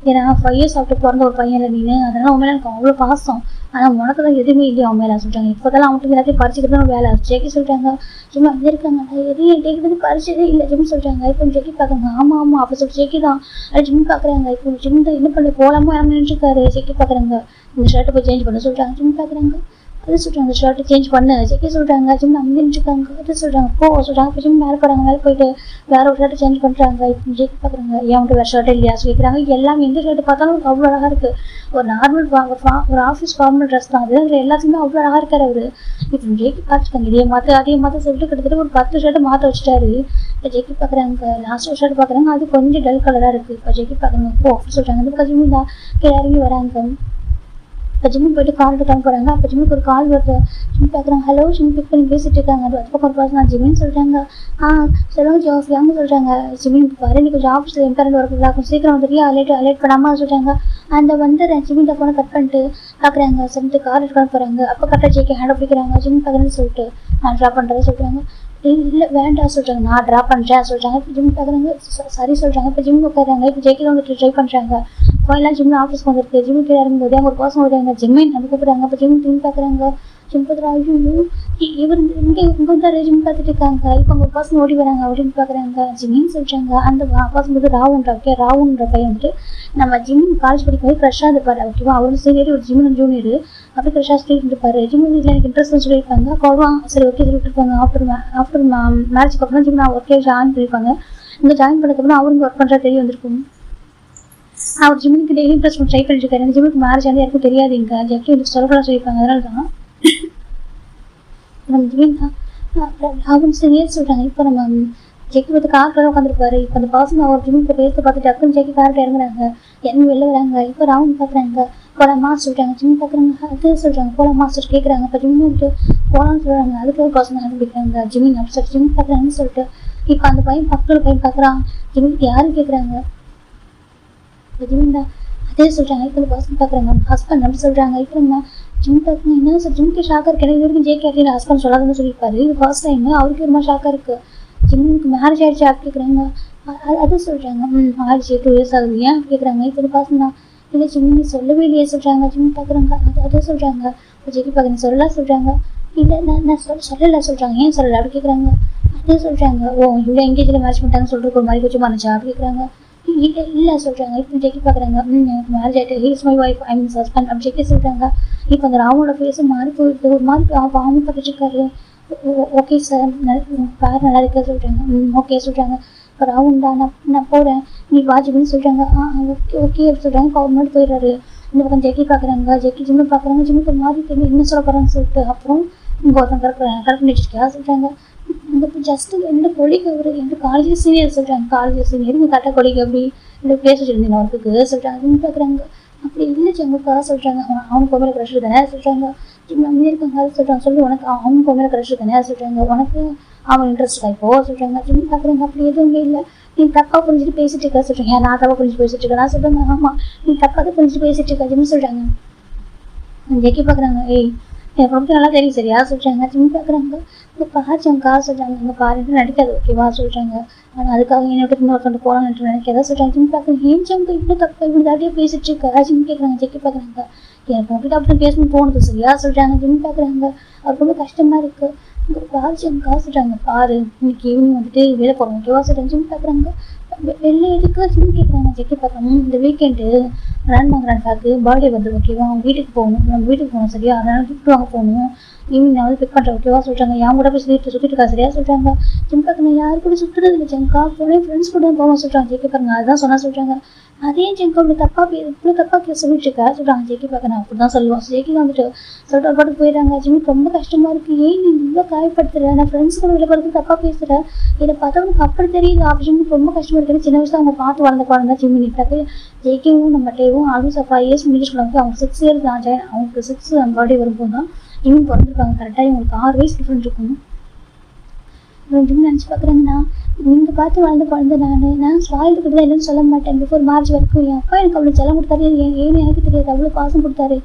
ஏன்னா 5 years ஆஃப்டர் பிறந்த ஒரு பையன் இல்லை நீனு, அதனால் அவன் மேலே எனக்கு அவ்வளோ பாசம், ஆனால் உனக்கு தான் எதுவுமே இல்லையா அவன் மேலே சொல்லிட்டாங்க. இப்போதெல்லாம் அவனுக்கு எல்லாத்தையும் பறிச்சுக்கிட்டு தான் வேலை. ஜெக்கி சொல்லிட்டாங்க ஜிம் அங்கே இருக்காங்க எதையும் டேக்கிட்டு பறிச்சதே இல்லை ஜிம் சொல்லிட்டாங்க. இப்போ ஜெக்கி பார்க்குறாங்க ஆமாம் அப்படி சொல்லிட்டு ஜெக்கி தான் அது ஜிம் பார்க்குறாங்க. இப்போ ஜிம் தான் என்ன பண்ணி போகலாமோ யாரும் நினைச்சிருக்காரு. ஜெக்கி பார்க்குறாங்க இந்த ஷர்ட்டை போய் சேஞ்ச் பண்ண சொல்லிட்டாங்க. ஜிம் பார்க்குறாங்க அது சொல்கிறாங்க ஷர்ட்டை சேஞ்ச் பண்ணு. ஜெக்கி சொல்கிறாங்க ஜிம் அங்கே நினச்சிருக்காங்க. அது சொல்கிறாங்க சொல்கிறாங்க. இப்போ ஜிம் மேலே போகிறாங்க, மேலே போயிட்டு வேற ஒரு ஷர்ட்டை சேஞ்ச் பண்ணுறாங்க. இப்போ ஜெக்கி பார்க்குறாங்க ஏன் வேறு ஷர்ட் இல்லையா சொல்லிக்கிறாங்க. எல்லாமே எந்த ஷர்ட்டு பார்த்தாலும் எனக்கு அவ்வளோ அழகாக இருக்குது, ஒரு நார்மல் ஒரு ஆஃபீஸ் ஃபார்மல் ட்ரெஸ் தான் அது, அதில் எல்லாத்துக்குமே அவ்வளோ அழகாக இருக்காரு அவர். இப்போ ஜெக்கி பார்த்துருக்காங்க அதே மாற்ற சொல்லிட்டு கிட்டத்தட்ட ஒரு 10 ஷர்ட்டை மாற்ற வச்சுட்டாரு. இப்போ ஜெக்கி பார்க்குறாங்க லாஸ்ட் ஒரு ஷர்ட் பார்க்குறாங்க, அது கொஞ்சம் டல் கலராக இருக்குது. இப்போ ஜெக்கி பார்க்குறாங்க அப்படி சொல்கிறாங்க. இந்த பக்கம் ஜிம் தான் கீழே இறங்கி வராங்க. இப்போ ஜிம்முக்கு போயிட்டு கால் எடுக்காமல் போகிறாங்க. அப்போ ஜிம்முக்கு ஒரு கால் வருது. ஜிம் பார்க்குறாங்க ஹலோ ஜிம் பிக் பண்ணி பேசிட்டு இருக்காங்க. அது பக்கம் ஒரு பர்சன் நான் ஜிம்மின்னு சொல்கிறாங்க. சொல்லுங்க ஜோஃபியாங்க சொல்கிறாங்க. ஜிம்மின் பாரு நீ கொஞ்சம் ஆஃபீஸில் இம்பார்ட்டன்ட் ஒர்க் கொஞ்சம் சீக்கிரம் வந்துடுறியா, அலேட் பண்ணாமல் சொல்கிறாங்க. அந்த வந்துடுறேன் ஜிம்மின் ஃபோனை கட் பண்ணிட்டு பார்க்குறாங்க. சொல்லிட்டு கால் எடுக்காமல் போகிறாங்க. அப்போ கரெக்டாக ஜெக்கி ஹேண்ட் பிடிக்கிறாங்க. ஜிம் பார்க்குறேன்னு சொல்லிட்டு நான் ட்ராப் பண்ணுறேன்னு சொல்கிறாங்க. இல்லை வேண்டாம் சொல்கிறாங்க, நான் ட்ராப் பண்ணுறேன் சொல்கிறாங்க. இப்போ ஜிம் பார்க்குறாங்க சரி சொல்கிறாங்க. இப்போ ஜிம் உட்காராங்க. இப்போ ஜெக்கியில் வந்துட்டு ட்ரை பண்ணுறாங்க. எல்லாம் ஜிம் ஆஃபீஸ்க்கு வந்துருக்கு. ஜிம் கீழே இறங்கும்போது அங்கே ஒரு பர்சன் வருவாங்க ஜிம்மின் வந்து கூப்பிட்றாங்க. அப்போ ஜிம் பார்க்குறாங்க. ஜிம் பார்க்குறா ஐயோ இவர் இங்கே தான் ஜிம் பார்த்துட்டு இருக்காங்க. இப்போ அவங்க ஒரு பர்சன் ஓடி வராங்க. அப்படின்னு பார்க்குறாங்க ஜிம்மின்னு சொல்கிறாங்க. அந்த பர்சன் வந்து ராவுன்ற பையன் வந்துட்டு நம்ம ஜிம்மின் காலேஜ் படிக்கும்போது ஃப்ரெஷ்ஷாக இருப்பார். ஓகேவா, அவர் சீனியர் ஒரு ஜிம்மின் ஜூனியர் அப்படி ஃப்ரெஷ்ஷாக சொல்லிட்டு இருப்பார். ஜிம் இதில் எனக்கு இன்ட்ரெஸ்ட்னு சொல்லியிருப்பாங்க. அப்போ அவரும் சரி ஓகே சொல்லிட்டு இருப்பாங்க. ஆஃப்டர் மேரேஜுக்கு அப்புறம் ஜிம் நான் ஒர்க்கே ஜாயின் பண்ணியிருப்பாங்க. இங்கே ஜாயின் பண்ணதுக்கப்புறம் அவருக்கு ஒர்க் பண்ணுறா தெரிய வந்திருக்கும். அவர் ஜிம்முக்கு டெய்லி ப்ளஸ் ட்ரை பண்ணிட்டு இருக்காரு. அந்த ஜிம்முக்கு மேரேஜ் வந்து யாருக்கும் தெரியாது. இங்கே ஜெக்கி வந்து சொல்லலாம் சொல்லியிருப்பாங்க. அதனால தான் நம்ம ஜிம்மின் தான் அவங்க சரியே சொல்கிறாங்க. இப்போ நம்ம ஜெக்கி வந்து கார்கிட்ட உட்காந்துருப்பாரு. இப்போ அந்த பர்சன் அவர் ஜிம்முக்கு பேசி பார்த்துட்டு டக்குன்னு ஜெக்கி கார்கிட்ட இறங்குறாங்க. இறங்கி வெளில வராங்க. இப்போ ரவுண்ட் பார்க்குறாங்க. போகலாமா சொல்கிறாங்க. ஜிம் பார்க்குறாங்க அது சொல்கிறாங்க போகலாமா சொல்லிட்டு கேட்குறாங்க. இப்போ ஜிம் வந்துட்டு போகலான்னு சொல்கிறாங்க. அதுக்கு ஒரு பர்சன் கண்டுபிடிக்கிறாங்க ஜிம்மின் அப்படி சொல்லிட்டு ஜிம் பார்க்குறாங்கன்னு சொல்லிட்டு இப்போ அந்த பையன் பக்கத்தில் பையன் பார்க்குறான். ஜிம்முக்கு யாரும் கேட்குறாங்க. ஜிம் தான் அதே சொல்கிறாங்க. இப்போ இந்த பர்சன் பார்க்குறாங்க ஹஸ்பண்ட் அப்படி சொல்கிறாங்க. இப்போ நம்ம ஜிம் பார்க்குங்க என்ன சார் ஜிம்க்கு ஷாக்காக இருக்கு. இது வரைக்கும் ஜேகே ஹஸ்பண்ட் சொல்லாதுன்னு சொல்லியிருப்பாரு. இது ஃபர்ஸ்ட் டைம் அவருக்கு ரொம்ப ஷாக்காக இருக்குது. ஜிம்முக்கு மேரேஜ் ஆகிடுச்சு அப்படி கேட்குறாங்க. அது சொல்கிறாங்க ஆயிடுச்சு 2 years ஆகுது ஏன் கேட்குறாங்க. இப்போ இந்த பர்சன் தான் இல்லை ஜிம்மி சொல்லவே இல்லையே சொல்கிறாங்க. ஜிம் பார்க்குறாங்க அது சொல்கிறாங்க. இப்போ ஜெக்கி பார்க்குறேன் சொல்லலாம் சொல்கிறாங்க. இல்லை நான் சொல்லலை சொல்கிறாங்க. ஏன் சொல்லலை அப்படி கேட்குறாங்க. அதே சொல்கிறாங்க இவ்வளோ எங்கேஜில் மேரேஜ் பண்ணிட்டாங்கன்னு சொல்லிட்டு ஒரு மாதிரி கொஞ்சம் இருந்துச்சா அப்படி கேட்குறாங்க. இல்லை சொல்கிறாங்க. இப்போ ஜெக்கி பார்க்குறாங்க எனக்கு மேரேஜ் ஆகிட்டு he's my wife I means husband அப்படி ஜெக்கி சொல்கிறாங்க. இப்போ அந்த ராமோட ஃபேஸும் மாறி போயிடுது. ஒரு மாதிரி அவனும் பார்த்துட்டு இருக்காரு. ஓகே சார் பேர் நல்லா இருக்கா சொல்கிறாங்க. ஓகே சொல்கிறாங்க. இப்போ ராவுன் தான் நான் போகிறேன் நீ வாஜிபின்னு சொல்கிறாங்க. ஓகே சொல்கிறாங்க. இப்போ அவர் முன்னாடி போயிடுறாரு. இந்த பக்கம் ஜெக்கி பார்க்குறாங்க. ஜெக்கி ஜிம்மு பார்க்குறாங்க. ஜிம்முக்கு ஒரு மாதிரி தெரியும் என்ன சொல்ல போகிறான்னு சொல்லிட்டு அப்புறம் இங்கே ஒருத்தன் கரெக்ட் பண்ணி வச்சுருக்கா சொல்கிறாங்க. இந்த ஜஸ்ட்டு என்னோட கொலிக்கு அவர் என்னோட காலேஜ் சீனியர் சொல்கிறாங்க. காலேஜ் சீனியர் இங்கே கரெக்டாக கொலிக்கு அப்படி என்னோட பேச வச்சுருந்தீங்க அவருக்கு சொல்கிறாங்க. ஜிம் பார்க்குறாங்க. அப்படி இல்லை ஜிம்முக்காக சொல்கிறாங்க. அவனுக்கு மேலே க்ரஷ் தானே சொல்கிறாங்க. ஜிம் அங்கே இருக்காங்க அது சொல்கிறாங்க. சொல்லி உனக்கு அவனுக்கு மேலே க்ரஷ் தானே சொல்கிறாங்க. உனக்கு அவன் இன்ட்ரெஸ்ட் இப்போ சொல்கிறாங்க. ஜிம் பார்க்குறாங்க. அப்படி எதுவுமே இல்லை நீ தப்பாக புரிஞ்சுட்டு பேசிட்டு இருக்கா சொல்கிறீங்க. நான் தப்பாக புரிஞ்சு பேசிட்டு இருக்கேன் நான் சொல்கிறாங்க. ஆமாம் நீ தப்பாக தான் புரிஞ்சுட்டு பேசிட்டு இருக்கா ஜிம் சொல்கிறாங்க. ஜெக்கி பார்க்குறாங்க. எனக்கு ரொம்ப நல்லா தெரியும் சரியா சொல்கிறாங்க. ஜிம் பார்க்குறாங்க. இங்கே பாருச்சங்கா சொல்கிறாங்க, இங்கே பாருன்ட்டு நடிக்காது ஓகேவா சொல்கிறாங்க. ஆனால் அதுக்காக என்னோட இன்னொருத்தவங்க போகலான்ட்டு நினைக்கிறதா சொல்கிறாங்க. ஜிம் பார்க்குறேன், ஏன் ஜம்க்கு இவ்வளோ தப்பு இவ்வளோ தாட்டியாக பேசிட்டு இருக்கா ஜிம் கேட்குறாங்க. ஜெக்கி பார்க்குறாங்க, எனக்கு உங்ககிட்ட அப்படி பேசணும் தோணுது சரியா சொல்கிறாங்க. ஜிம் பார்க்குறாங்க, அவருக்கு ரொம்ப கஷ்டமாக இருக்குது. இங்கே பாருச்சங்கா சொல்கிறாங்க, பாரு இன்னைக்கு ஈவினிங் வந்துட்டு வேலை போகிறோம் ஓகேவா சொல்கிறாங்க. ஜிம் பார்க்குறாங்க, வெளில எதுக்கு ஜிம் கேட்குறாங்க. ஜெக்கி பார்க்குறாங்க, இந்த வீக்கெண்டு கிராண்ட்பாக்கு பர்த்டே வந்து ஓகேவா, அவங்க வீட்டுக்கு போகணும், நம்ம வீட்டுக்கு போகணும் சரியா, அதனால கிஃப்ட் வாங்க போகணும், ஈவினிங் நான் வந்து பிக் பண்ணுறேன் ஓகேவா சொல்கிறாங்க. என் கூட போய் சுற்றிட்டு இருக்கா சரியா சொல்கிறாங்க. ஜிம் பார்க்குறேன், யாரு கூட சுற்றுறது இல்லை ஜங்கா, போனேன் ஃப்ரெண்ட்ஸ் கூட தான் போவோம் சொல்கிறாங்க. ஜெக்கி பாருங்க அதுதான் சொன்னா சொல்கிறாங்க. அதே ஜெங்கா இவ்வளோ தப்பாக சொல்லிட்டு இருக்கா சொல்கிறாங்க. ஜெக்கி பார்க்குறேன், அப்படி தான் சொல்லுவோம். ஜெக்கி வந்துட்டு சொல்லிட்டு ஒரு பாட்டு போயிடுறாங்க. ஜிம்மிக்கு ரொம்ப கஷ்டமாக இருக்குது, ஏன் நீ இவ்வளோ காயப்படுத்துற, நான் ஃப்ரெண்ட்ஸ் கூட வெளில போகிறது தப்பாக பேசுகிறேன், என்னை பார்த்தவனுக்கு அப்படி தெரியுது அப்படின்னு ரொம்ப கஷ்டமாக இருக்குது. சின்ன வயசுல அவங்க பார்த்து வளர்ந்த குழந்தை ஜிம்மி நிட்டாக்கு. ஜெய்க்கியும் நம்ம டேவும் ஆல்மோஸ்ட் 5 இயர்ஸ் முடிச்சு சொல்லுவாங்க. அவங்க 6 இயர்ஸ் தான் அவங்களுக்கு 6 பர்த்டே வரும்போது தான் இவங்க பிறந்திருப்பாங்க. கரெக்டாக இவங்களுக்கு 6 வயசு டிஃப்ரெண்ட் இருக்கும். அப்படின்னு நினச்சி பார்க்குறேங்கன்னா, நீங்கள் பார்த்து வளர்ந்த குழந்தை நான் ஸ்பாயில்டு கொடுத்தா இல்லைன்னு சொல்ல மாட்டேன். பிஃபோர் மேரேஜ் வரைக்கும் என் அப்பா எனக்கு அவ்வளோ செல்லம் கொடுத்தாரு, ஏன்னு எனக்கு தெரியாது, அவ்வளோ பாசம் கொடுத்தாரு.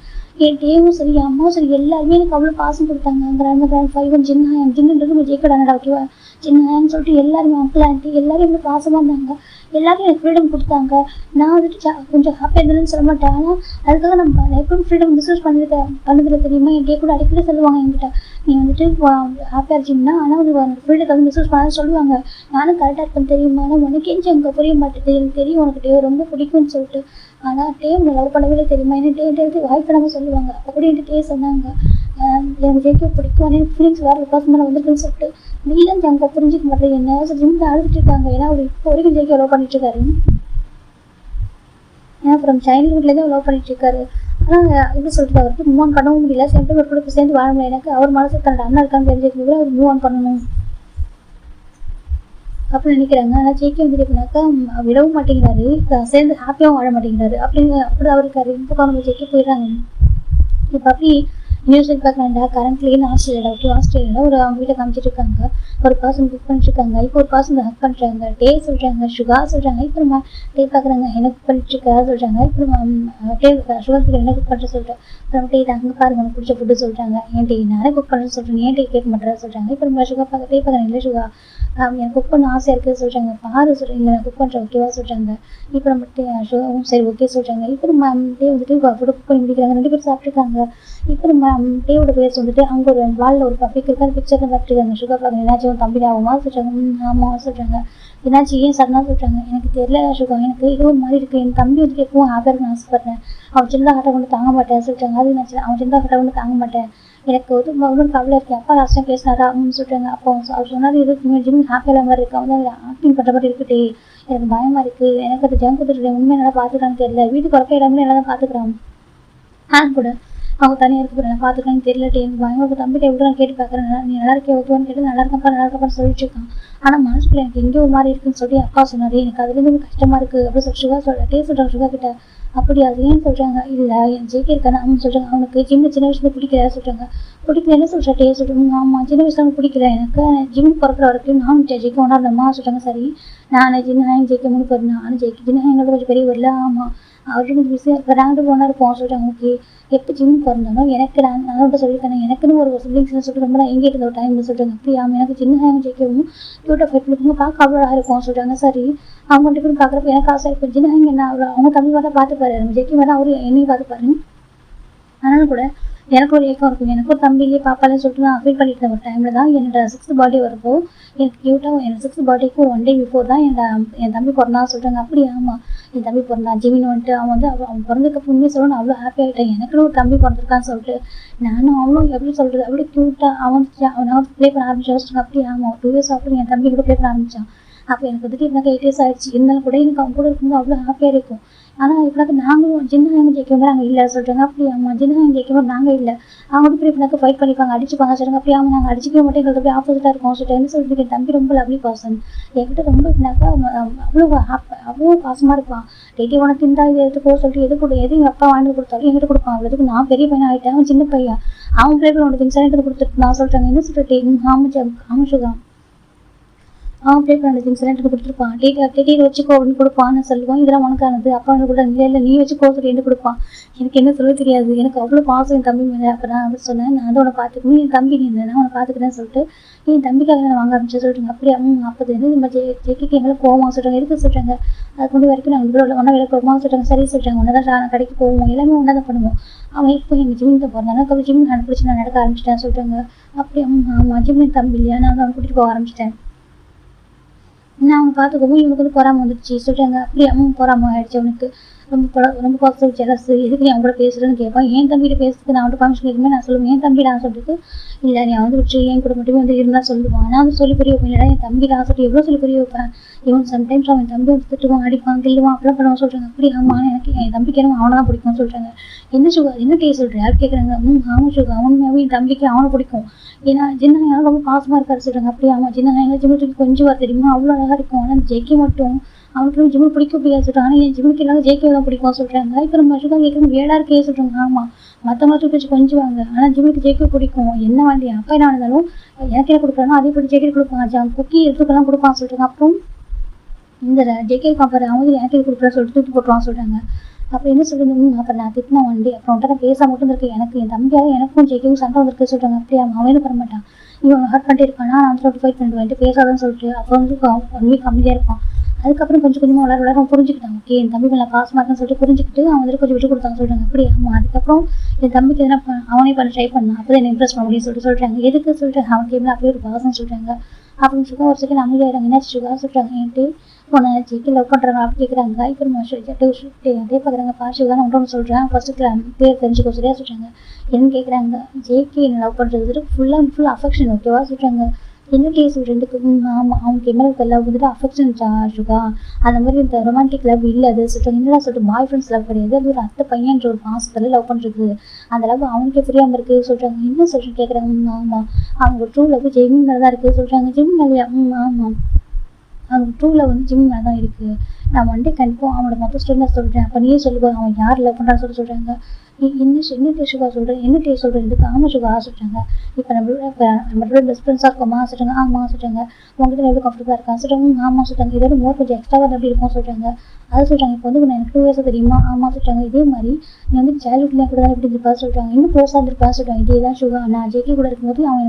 என் டேவும் சரி என் அம்மாவும் சரி எல்லாருமே எனக்கு அவ்வளோ பாசம் கொடுத்தாங்க. கிராண்ட் 5 ஜின்னுன்றது ஜெயிக்கடானடா ஓகேவா, சின்னன்னு சொல்லிட்டு எல்லாருமே அங்கிள் ஆண்டி எல்லாரும் இவ்வளோ பாசமாக இருந்தாங்க. எல்லாரும் எனக்கு ஃப்ரீடம் கொடுத்தாங்க. நான் வந்துட்டு கொஞ்சம் ஹாப்பியாக இருந்ததுன்னு சொல்ல மாட்டேன். ஆனால் அதுக்காக நம்ம எப்பவும் ஃப்ரீடம் மிஸ்யூஸ் பண்ணதில்லை தெரியுமா. என் டே கூட அடிக்கடி சொல்லுவாங்க என்கிட்ட, நீ வந்துட்டு ஹாப்பியாக இருந்துச்சுன்னா ஆனால் வந்து ஃப்ரீடத்தை வந்து மிஸ்யூஸ் பண்ணாலும் சொல்லுவாங்க. நானும் கரெக்டாக இருப்பேன் தெரியுமா, ஆனால் உனக்கு எஞ்சி அங்கே புரிய மாட்டேது, எனக்கு தெரியும் உனக்கு டே ரொம்ப பிடிக்கும்னு சொல்லிட்டு. ஆனால் டே உங்களை லவ் பண்ணவே தெரியுமா, என்ன டே வாய்ப்பு பண்ணாமல் சொல்லுவாங்க. அப்படி என்கிட்ட டே சொன்னாங்க, எனக்கு ஜெயிக்க பிடிக்கும், ஆனால் எனக்கு ஃபீலிங்ஸ் வேறு பர்சன் மேலே வந்துருக்குன்னு சொல்லிட்டு. நீ தான் ஜங்க புரிஞ்சிக்க மாட்டேன் என்ன ஜிம்மில் அழுதுட்டு இருக்காங்க. ஏன்னா அவர் இப்போ வரைக்கும் ஜெயிக்க லவ் பண்ணிட்டு இருக்காரு. ஏன்னா அப்புறம் சைல்ட்ஹுட்லேருந்து லவ் பண்ணிட்டு இருக்காரு. ஆனால் எப்படி சொல்லிட்டு அவருக்கு மூவ் ஆன் பண்ணவும் முடியல. செப்டம்பர் கூட சேர்ந்து வாழ முடியல. எனக்கு அவர் மனசு தன்னோட அண்ணா இருக்கான்னு தெரிஞ்சுக்க கூட அவர் மூவ் ஆன் பண்ணணும் அப்படின்னு நினைக்கிறாங்க. ஆனால் ஜெயிக்க வந்துட்டு எப்படின்னாக்கா விடவும் மாட்டேங்கிறாரு, சேர்ந்து ஹாப்பியாகவும் வாழ மாட்டேங்கிறாரு. அப்படி அவர் இருக்காரு. இப்போ அவங்க ஜெயிக்க போயிடுறாங்க. இப்போ அப்படி நியூஸ் பார்க்குறாண்டா கரண்ட்லி ஆஸ்திரேலியாவில் ஒரு அவங்க வீட்டை காமிச்சிட்டு இருக்காங்க. ஒரு பர்சன் குக் பண்ணிட்டு இருக்காங்க. இப்போ ஒரு பர்சன் ஹக் பண்ணுறாங்க. டே சொல்கிறாங்க, சுகா சொல்கிறாங்க. இப்போ டே பார்க்குறாங்க, என்ன குக் பண்ணிட்டு இருக்கா சொல்கிறாங்க. இப்போ டே சுகர் கிட்ட என்ன குக் பண்ணுற சொல்லிட்டு அப்புறம் டே அங்கே பாருங்க எனக்கு பிடிச்ச ஃபுட்டு சொல்கிறாங்க. ஏன் டே நானே குக் பண்ணுறேன்னு சொல்கிறேன், ஏன் டே கேட்க மாட்டேறா சொல்கிறாங்க. இப்போ நம்ம சுகா பார்க்க டே பார்க்குறேன், இல்லை சுகா எனக்கு குக் பண்ண ஆசையாக இருக்குது சொல்கிறாங்க. பாரு சொல்கிறீங்க நான் குக் பண்ணுறேன் ஓகேவா சொல்கிறாங்க. இப்போ நம்ம சுகாவும் சரி ஓகே சொல்கிறாங்க. இப்போ நம்ம டே வந்துட்டு ஃபுட்டு குக் பண்ணி முடிக்கிறாங்க. 2 பேரும் சாப்பிட்ருக்காங்க. இப்போ நம்ம டேவோட பேர் வந்துட்டு அங்கே ஒரு வாலில் ஒரு பிக் இருக்கு, அந்த பிக்சர் பார்த்துருக்காங்க. சுகா பார்க்குறேன், என்னாச்சும் தம்பி ஆகுமா சொல்கிறாங்க. ஆமாம் சொல்கிறாங்க. என்னாச்சு ஏன் சடனாக சொல்கிறாங்க. எனக்கு தெரியல சுகா, எனக்கு இது ஒரு மாதிரி இருக்குது, என் தம்பி வந்துட்டு எப்பவும் ஹாப்பியாக இருக்குன்னு ஆசைப்பட்றேன், அவன் சின்ன ஆட்டை கொண்டு தாங்க மாட்டேன் சொல்லிட்டாங்க. அது என்னாச்சு, அவன் சின்ன ஆட்டை கொண்டு தாங்க மாட்டேன், எனக்கு ஒரு கவலை இருக்கேன். அப்பா லாஸ்ட் டைம் பேசினாரா அப்படின்னு சொல்லிட்டாங்க. அப்போ அவர் சொன்னார், இதுக்கு ஜிம் ஹாப்பியாக மாதிரி இருக்குது, அவன் தான் ஆக்டிங் பண்ணுற மாதிரி இருக்குட்டே, எனக்கு பயமாக இருக்குது, எனக்கு அது ஜங்க் கொடுத்துருக்கேன், உண்மையை நல்லா பார்த்துக்கிறான்னு தெரியல, வீட்டுக்கு குறைக்க இடமே நல்லா தான் பார்த்துக்கிறான், நான் கூட அவங்க தனியாக இருக்க போகிறேன் பார்த்துக்கலான்னு தெரியல. எனக்கு பயமாக தம்பிட்ட எவ்வளோ நான் கேட்டு பார்க்குறேன், நீ நல்லா இருக்கே ஓகேவான்னு கேட்டு நல்லா இருக்காப்பான்னு சொல்லிட்டு இருக்கான். ஆனால் மனசுக்குள்ள எனக்கு எங்கேயோ ஒரு மாதிரி இருக்குன்னு சொல்லி அப்பா சொன்னார். எனக்கு அதுலேருந்து கஷ்டமாக இருக்குது அப்படின்னு சொல்லி சுகா சொல்கிறேன் சுகா கிட்ட. அப்படி அது ஏன்னு சொல்கிறாங்க. இல்லை என் ஜெயிக்க இருக்கானு அவன் சொல்கிறாங்க. அவனுக்கு ஜிம்மு சின்ன வயசுல பிடிக்கல சொல்கிறாங்க. பிடிக்கல என்ன சொல்கிறேன் டே சொல்கிறாங்க. ஆமாம் சின்ன வயசுல அவனுக்கு பிடிக்கல, எனக்கு ஜிம் பிறக்கிற வரைக்கும் நானும் ஜெயிக்க கொண்டாடுறேம்மா சொல்கிறாங்க. சரி நான் ஜின்ன ஜெயிக்க முன்னு போயிருந்தேன், நானும் ஜெயிக்க ஜின்ன எங்களோட கொஞ்சம் பெரிய வரல. ஆமாம் அவருக்கு கொஞ்சம் பிஸியாக இருக்க ரேங்கு போனால் இருப்போம் சொல்கிறாங்க. ஓகே எப்போ ஜிம் பிறந்தாலும் எனக்கு நான் சொல்லியிருக்கேன், எனக்குன்னு ஒரு சிப்ளிங்ஸ்னு சொல்லிட்டு ரொம்ப நான் எங்கே இருந்த ஒரு டைம் சொல்கிறாங்க. அப்படி ஆமாம் எனக்கு சின்ன ஜெயிக்கவும் க்யூட்டாக ஃபைட் பண்ணுங்க பார்க்க அவ்வளோ இருக்கும் சொல்கிறாங்க. சரி அவங்க 2 பேரும் பார்க்குறப்ப எனக்கு ஆசை இருக்கும், சின்ன என்ன அவங்க தம்பி பார்த்தா பார்த்துப்பாரு, நம்ம ஜெயிக்க வேணா அவரு என்னையும் பார்த்துப்பாரு. ஆனாலும் கூட எனக்கு ஒரு ஏக்கம் இருக்கும், எனக்கு ஒரு தம்பிலேயே பாப்பாலே சொல்லிட்டு நான் ஃபீல் பண்ணிட்டு இருந்த ஒரு டைமில் தான் என்னோட 6th பர்த்டே வரப்போ எனக்கு க்யூட்டாக என்னோட 6th பர்த்டேக்கு ஒரு 1 day பிஃபோர் தான் என் தம்பி பிறந்தான் சொல்கிறாங்க. அப்படி ஆமாம் என் தம்பி பிறந்தான் ஜிமின் வந்துட்டு அவன் பிறந்ததுக்கு உண்மையை சொல்லணும் அவ்வளோ ஹாப்பி ஆகிட்டேன், எனக்குன்னு ஒரு தம்பி பிறந்திருக்கான்னு சொல்லிட்டு நானும் அவனும் எப்படி சொல்கிறது அவ்வளோ க்யூட்டாக அவன் ப்ளே பண்ண ஆரம்பிச்சு. அப்படி ஆமாம் 2 years ஆஃப்டர் என் தம்பி கூட ப்ளே பண்ண ஆரம்பித்தான். அப்போ எனக்கு வந்துட்டு எனக்கு 8 years ஆகிடுச்சு, இருந்தாலும் கூட எனக்கு அவங்க கூட இருக்கும்போது அவ்வளோ ஹாப்பியாக இருக்கும். ஆனால் இப்போ நாங்களும் ஜின்னஹாங்க ஜெயிக்கும் போது நாங்கள் இல்லை சொல்கிறாங்க. அப்படி ஆமாம் ஜின்னஹாங்க ஜெயிக்கும் போது நாங்கள் இல்லை, அவங்க வந்து இப்படி ஃபைட் பண்ணிப்பாங்க அடிச்சுப்பாங்க சொல்கிறாங்க. அப்படி ஆமாம் நாங்கள் அடிச்சிக்கவே மாட்டோம், எங்களுக்கு அப்படியே ஆப்போசிட்டாக இருக்கும் சொல்லிட்டு என்ன சொல்லிட்டு என் தம்பி ரொம்ப லவ்லி பர்சன், என்கிட்ட ரொம்ப இப்படினாக்கா அவ்வளோ பாசமாக இருப்பான். டெய்லி உனக்கு இந்த இது எடுத்துக்கோ சொல்லிட்டு எது எங்கள் அப்பா வாங்கி கொடுத்தாலும் என்கிட்ட கொடுப்பான். அவ்வளோதுக்கு நான் பெரிய பையன் ஆகிட்டேன், அவன் சின்ன பையன், அவன் பிள்ளைகள் உனக்கு திங்ஸ் எடுத்து கொடுத்துட்டு நான் சொல்கிறாங்க. என்ன சொல்லிட்டு ஆமாம் சுகா அவன் ப்ளே பண்ண திங்ஸ் எல்லாம் எடுத்து கொடுத்துருப்பான். டேட்டி வச்சுக்கோ அப்படின்னு கொடுப்பான்னு சொல்லுவான். இதெல்லாம் உனக்கானது. அப்பா வந்து கூட இல்லை நீ வச்சுக்கோ சொல்லி என்ன கொடுப்பான். எனக்கு என்ன சொல்ல தெரியாது. எனக்கு அவ்வளோ பாசம் என் தம்பி மேலே. அப்போ நான் வந்து சொன்னேன், நான் வந்து உன்னை பார்த்துக்கணும், என் தம்பி நீ நான் உன்னை பார்த்துக்கிறேன்னு சொல்லிட்டு என் தம்பிக்காக நான் வாங்க ஆரம்பிச்சு சொல்லிட்டுங்க. அப்படியே அப்போ வந்து நம்ம ஜெய்க்கு எங்களை போவோம் சொல்கிறாங்க. எதுக்கு சொல்கிறாங்க, அதுக்கு முன்னாடி வரைக்கும் நாங்கள் இவ்வளோ ஒன்றா வேலை போவோமா சொல்கிறாங்க. சரி சொல்கிறாங்க, ஒன்றா தான் கடைக்கு போவோம், எல்லாமே ஒன்றா தான் பண்ணுவோம். அவன் இப்போ எங்கள் ஜிம்மில் போகிறதால அப்புறம் ஜிம் நான் பிடிச்சி நான் நடக்க ஆரம்பிச்சிட்டேன் சொல்கிறாங்க. அப்படி ஆமாம் ஜிம்மின் தம்பி இல்லையா, நான் வந்து அவனை கூட்டிகிட்டு போக ஆரம்பிச்சிட்டேன். நான் அவனை பார்த்துக்கவும் இவனுக்கு வந்து பொறாமல் வந்துடுச்சு சொல்கிறாங்க. அப்படி பொறாமல் ஆயிடுச்சு அவனுக்கு. ரொம்ப பாசிட்டிவ் ஜெலஸ். எதுக்கு நீ அவங்க கூட பேசுகிறேன்னு கேட்பான். என் தம்பிகிட்ட பேசுறதுக்கு நான் வந்து பர்மிஷன் கேட்குமே நான் சொல்லுவேன். என் தம்பி நான் சொல்லிட்டு இல்லை நீ வந்து விட்டு என் கூட மட்டுமே வந்து இருந்தால் சொல்லுவான். நான் வந்து சொல்லி புரிய வைப்பேன். இல்லைடா என் தம்பிக்கு ஆசைட்டு எவ்வளோ சொல்லி புரிய வைப்பேன். இவன் சம்டைம்ஸ் அவன் தம்பி வந்து திட்டுவான், அடிப்பான், கிள்ளுவான், அப்படிலாம் பண்ணுவான் சொல்கிறாங்க. அப்படி ஆமாம் எனக்கு என் தம்பிக்கு எனக்கு அவனை தான் பிடிக்கும்னு சொல்கிறாங்க. என்ன சுகா என்ன டே சொல்கிறேன் யார் கேட்குறாங்க. ஆமாம் சுகா அவனுமே என் தம்பிக்கு அவனை பிடிக்கும். ஏன்னா சின்ன ரொம்ப பாசமாக இருக்காரு சொல்கிறாங்க. அப்படி ஆமாம் சின்ன ஜிம்மு தூக்கி கொஞ்சம் வர தெரியுமா, அவ்வளோ அழகாக இருக்கும். ஆனால் ஜெய்க்கு மட்டும் அவனுக்கு ஜிம்மு பிடிக்க முடியாது சொல்கிறாங்க. ஆனால் என் ஜிம்முக்கு எல்லாரும் ஜெய்க்கே தான் பிடிக்கும் சொல்கிறாங்க. இப்போ நம்ம சுகா கேட்குறது ஏடா இருக்கே சொல்கிறாங்க. ஆமாம் மற்றவங்கள தூக்கி வச்சு கொஞ்சுவாங்க, ஆனால் ஜிம்முக்கு ஜெய்க்க பிடிக்கும். என்ன வேண்டி அப்பா என்ன இருந்தாலும் எனக்கு என்ன கொடுக்குறானோ அதே படி ஜெய்க்கு கொடுப்பான். குக்கி எடுத்துக்கெல்லாம் கொடுப்பான் சொல்கிறாங்க. அப்புறம் இந்த ஜெய்கே காப்பாரு அவங்க எனக்கு இது கொடுக்குறா சொல்லிட்டு தூக்கி போட்டுருவான் சொல்கிறாங்க. அப்புறம் என்ன சொல்லுங்க, அப்புறம் நான் திட்டின வண்டி அப்புறம் உன்ட்ட பேச மட்டும் இருக்கு. எனக்கு என் தம்பியால எனக்கும் ஜெய்க்கும் சண்டை வந்துருக்கு சொல்கிறாங்க. அப்படியே அவன் என்ன பண்ண மாட்டான், இவன் ஹர்ட் பண்ணிட்டு இருக்கானா, நான் வந்து ஃபைட் பண்ணிட்டு பேசாதான்னு சொல்லிட்டு அப்போ வந்து 1 வீக் அமைதியாக இருப்பான். அதுக்கப்புறம் கொஞ்சம் கொஞ்சமாக வளர புரிஞ்சுக்கிட்டான். ஓகே என் தம்பி மேலே பாசமாக இருக்குன்னு சொல்லிட்டு புரிஞ்சுக்கிட்டு அவன் வந்துட்டு கொஞ்சம் விட்டு கொடுத்தாங்க சொல்கிறாங்க. அப்படி ஆமாம் அதுக்கப்புறம் என் தம்பிக்கு எதனா அவனே பண்ண ட்ரை பண்ணான். அப்போ என்ன இம்ப்ரெஸ் பண்ண முடியும்னு சொல்கிறாங்க. எதுக்கு சொல்லிட்டு அவனுக்கு என்ன அப்படியே ஒரு பாசம் சொல்கிறாங்க. அப்படின்னு சொல்லி ஒரு செகண்ட் அமைதியாகிறாங்க. என்னாச்சு சுகா சொல்கிறாங்க. என்கிட்ட உன்னை ஜெய்க்கு லவ் பண்ணுறாங்க அப்படி கேட்குறாங்க. இப்போ நம்ம அதே பார்க்குறாங்க. பாஷுதான் நான் ஒன்று சொல்கிறேன் ஃபஸ்ட்டு பேர் தெரிஞ்சுக்கோ சரியா சொல்கிறாங்க. என்ன கேட்குறாங்க, ஜெய்க்கு என்ன லவ் பண்ணுறது ஃபுல் அண்ட் ஃபுல் அஃபெக்ஷன் ஓகேவா சொல்கிறாங்க. என்ன கேஸ் ரெண்டுக்கு ஆமாம் அவனுக்கு எம்எல்ஏ இருக்க லவ் வந்துட்டு அஃபெக்ஷன் சுகா, அந்த மாதிரி இந்த ரொமான்டிக் லவ் இல்லை அது சொல்கிறாங்க. என்னடா சொல்லிட்டு பாய் ஃப்ரெண்ட்ஸ் லவ் கிடையாது, அது ஒரு அத்தை பையன்ற ஒரு பாசத்தில் லவ் பண்ணுறது, அந்த லவ் அவனுக்கே புரியாமல் இருக்குது சொல்கிறாங்க. என்ன சொல்கிறேன் கேட்குறாங்க. ஆமாம் அவங்க ட்ரூ லவ் ஜெய்மின் மேலே தான் இருக்குது சொல்கிறாங்க. ஜெய்மின் மேலேயா ஆமாம் அவங்க ட்ரூவில் வந்து ஜிம் மேலே தான் இருக்குது. நான் வண்டி கண்டிப்பாக அவனோட மொத்த ஸ்டோரி நான் சொல்கிறேன். அப்போ நீயே சொல்லுவேன் அவன் யார் லவ் பண்ணுறான்னு சொல்கிறாங்க. என்ன டே சுகா சொல்கிறேன், என்ன டே சொல்கிறேன் இதுக்கு ஆமாம் சுகா சொல்கிறாங்க. இப்போ நம்மளோட பெஸ்ட் ஃப்ரெண்ட்ஸாக இருக்கோமா சொல்கிறாங்க. ஆமாம் சொல்கிறாங்க. உங்ககிட்ட எவ்வளோ கம்ஃபர்டபுளாக இருக்கான்னு சொல்கிறாங்க. ஆமாம் சொல்கிறாங்க. இதோட மோர் கொஞ்சம் எக்ஸ்ட்ராவாக எப்படி இருக்கும் சொல்கிறாங்க. அது சொல்கிறாங்க. இப்போ வந்து எனக்கு 2 வயசு தெரியுமா. ஆமாம் சொல்கிறாங்க. இதே மாதிரி நீ வந்து சைல்ட்ஹுட்லேயே கூட தான் எப்படி இருப்பா சொல்கிறாங்க. இன்னும் க்ளோஸாக இருந்திருப்பான்னு சொல்கிறாங்க. இதே தான் சுகா நான் ஜெய்கே கூட இருக்கும்போது அவன்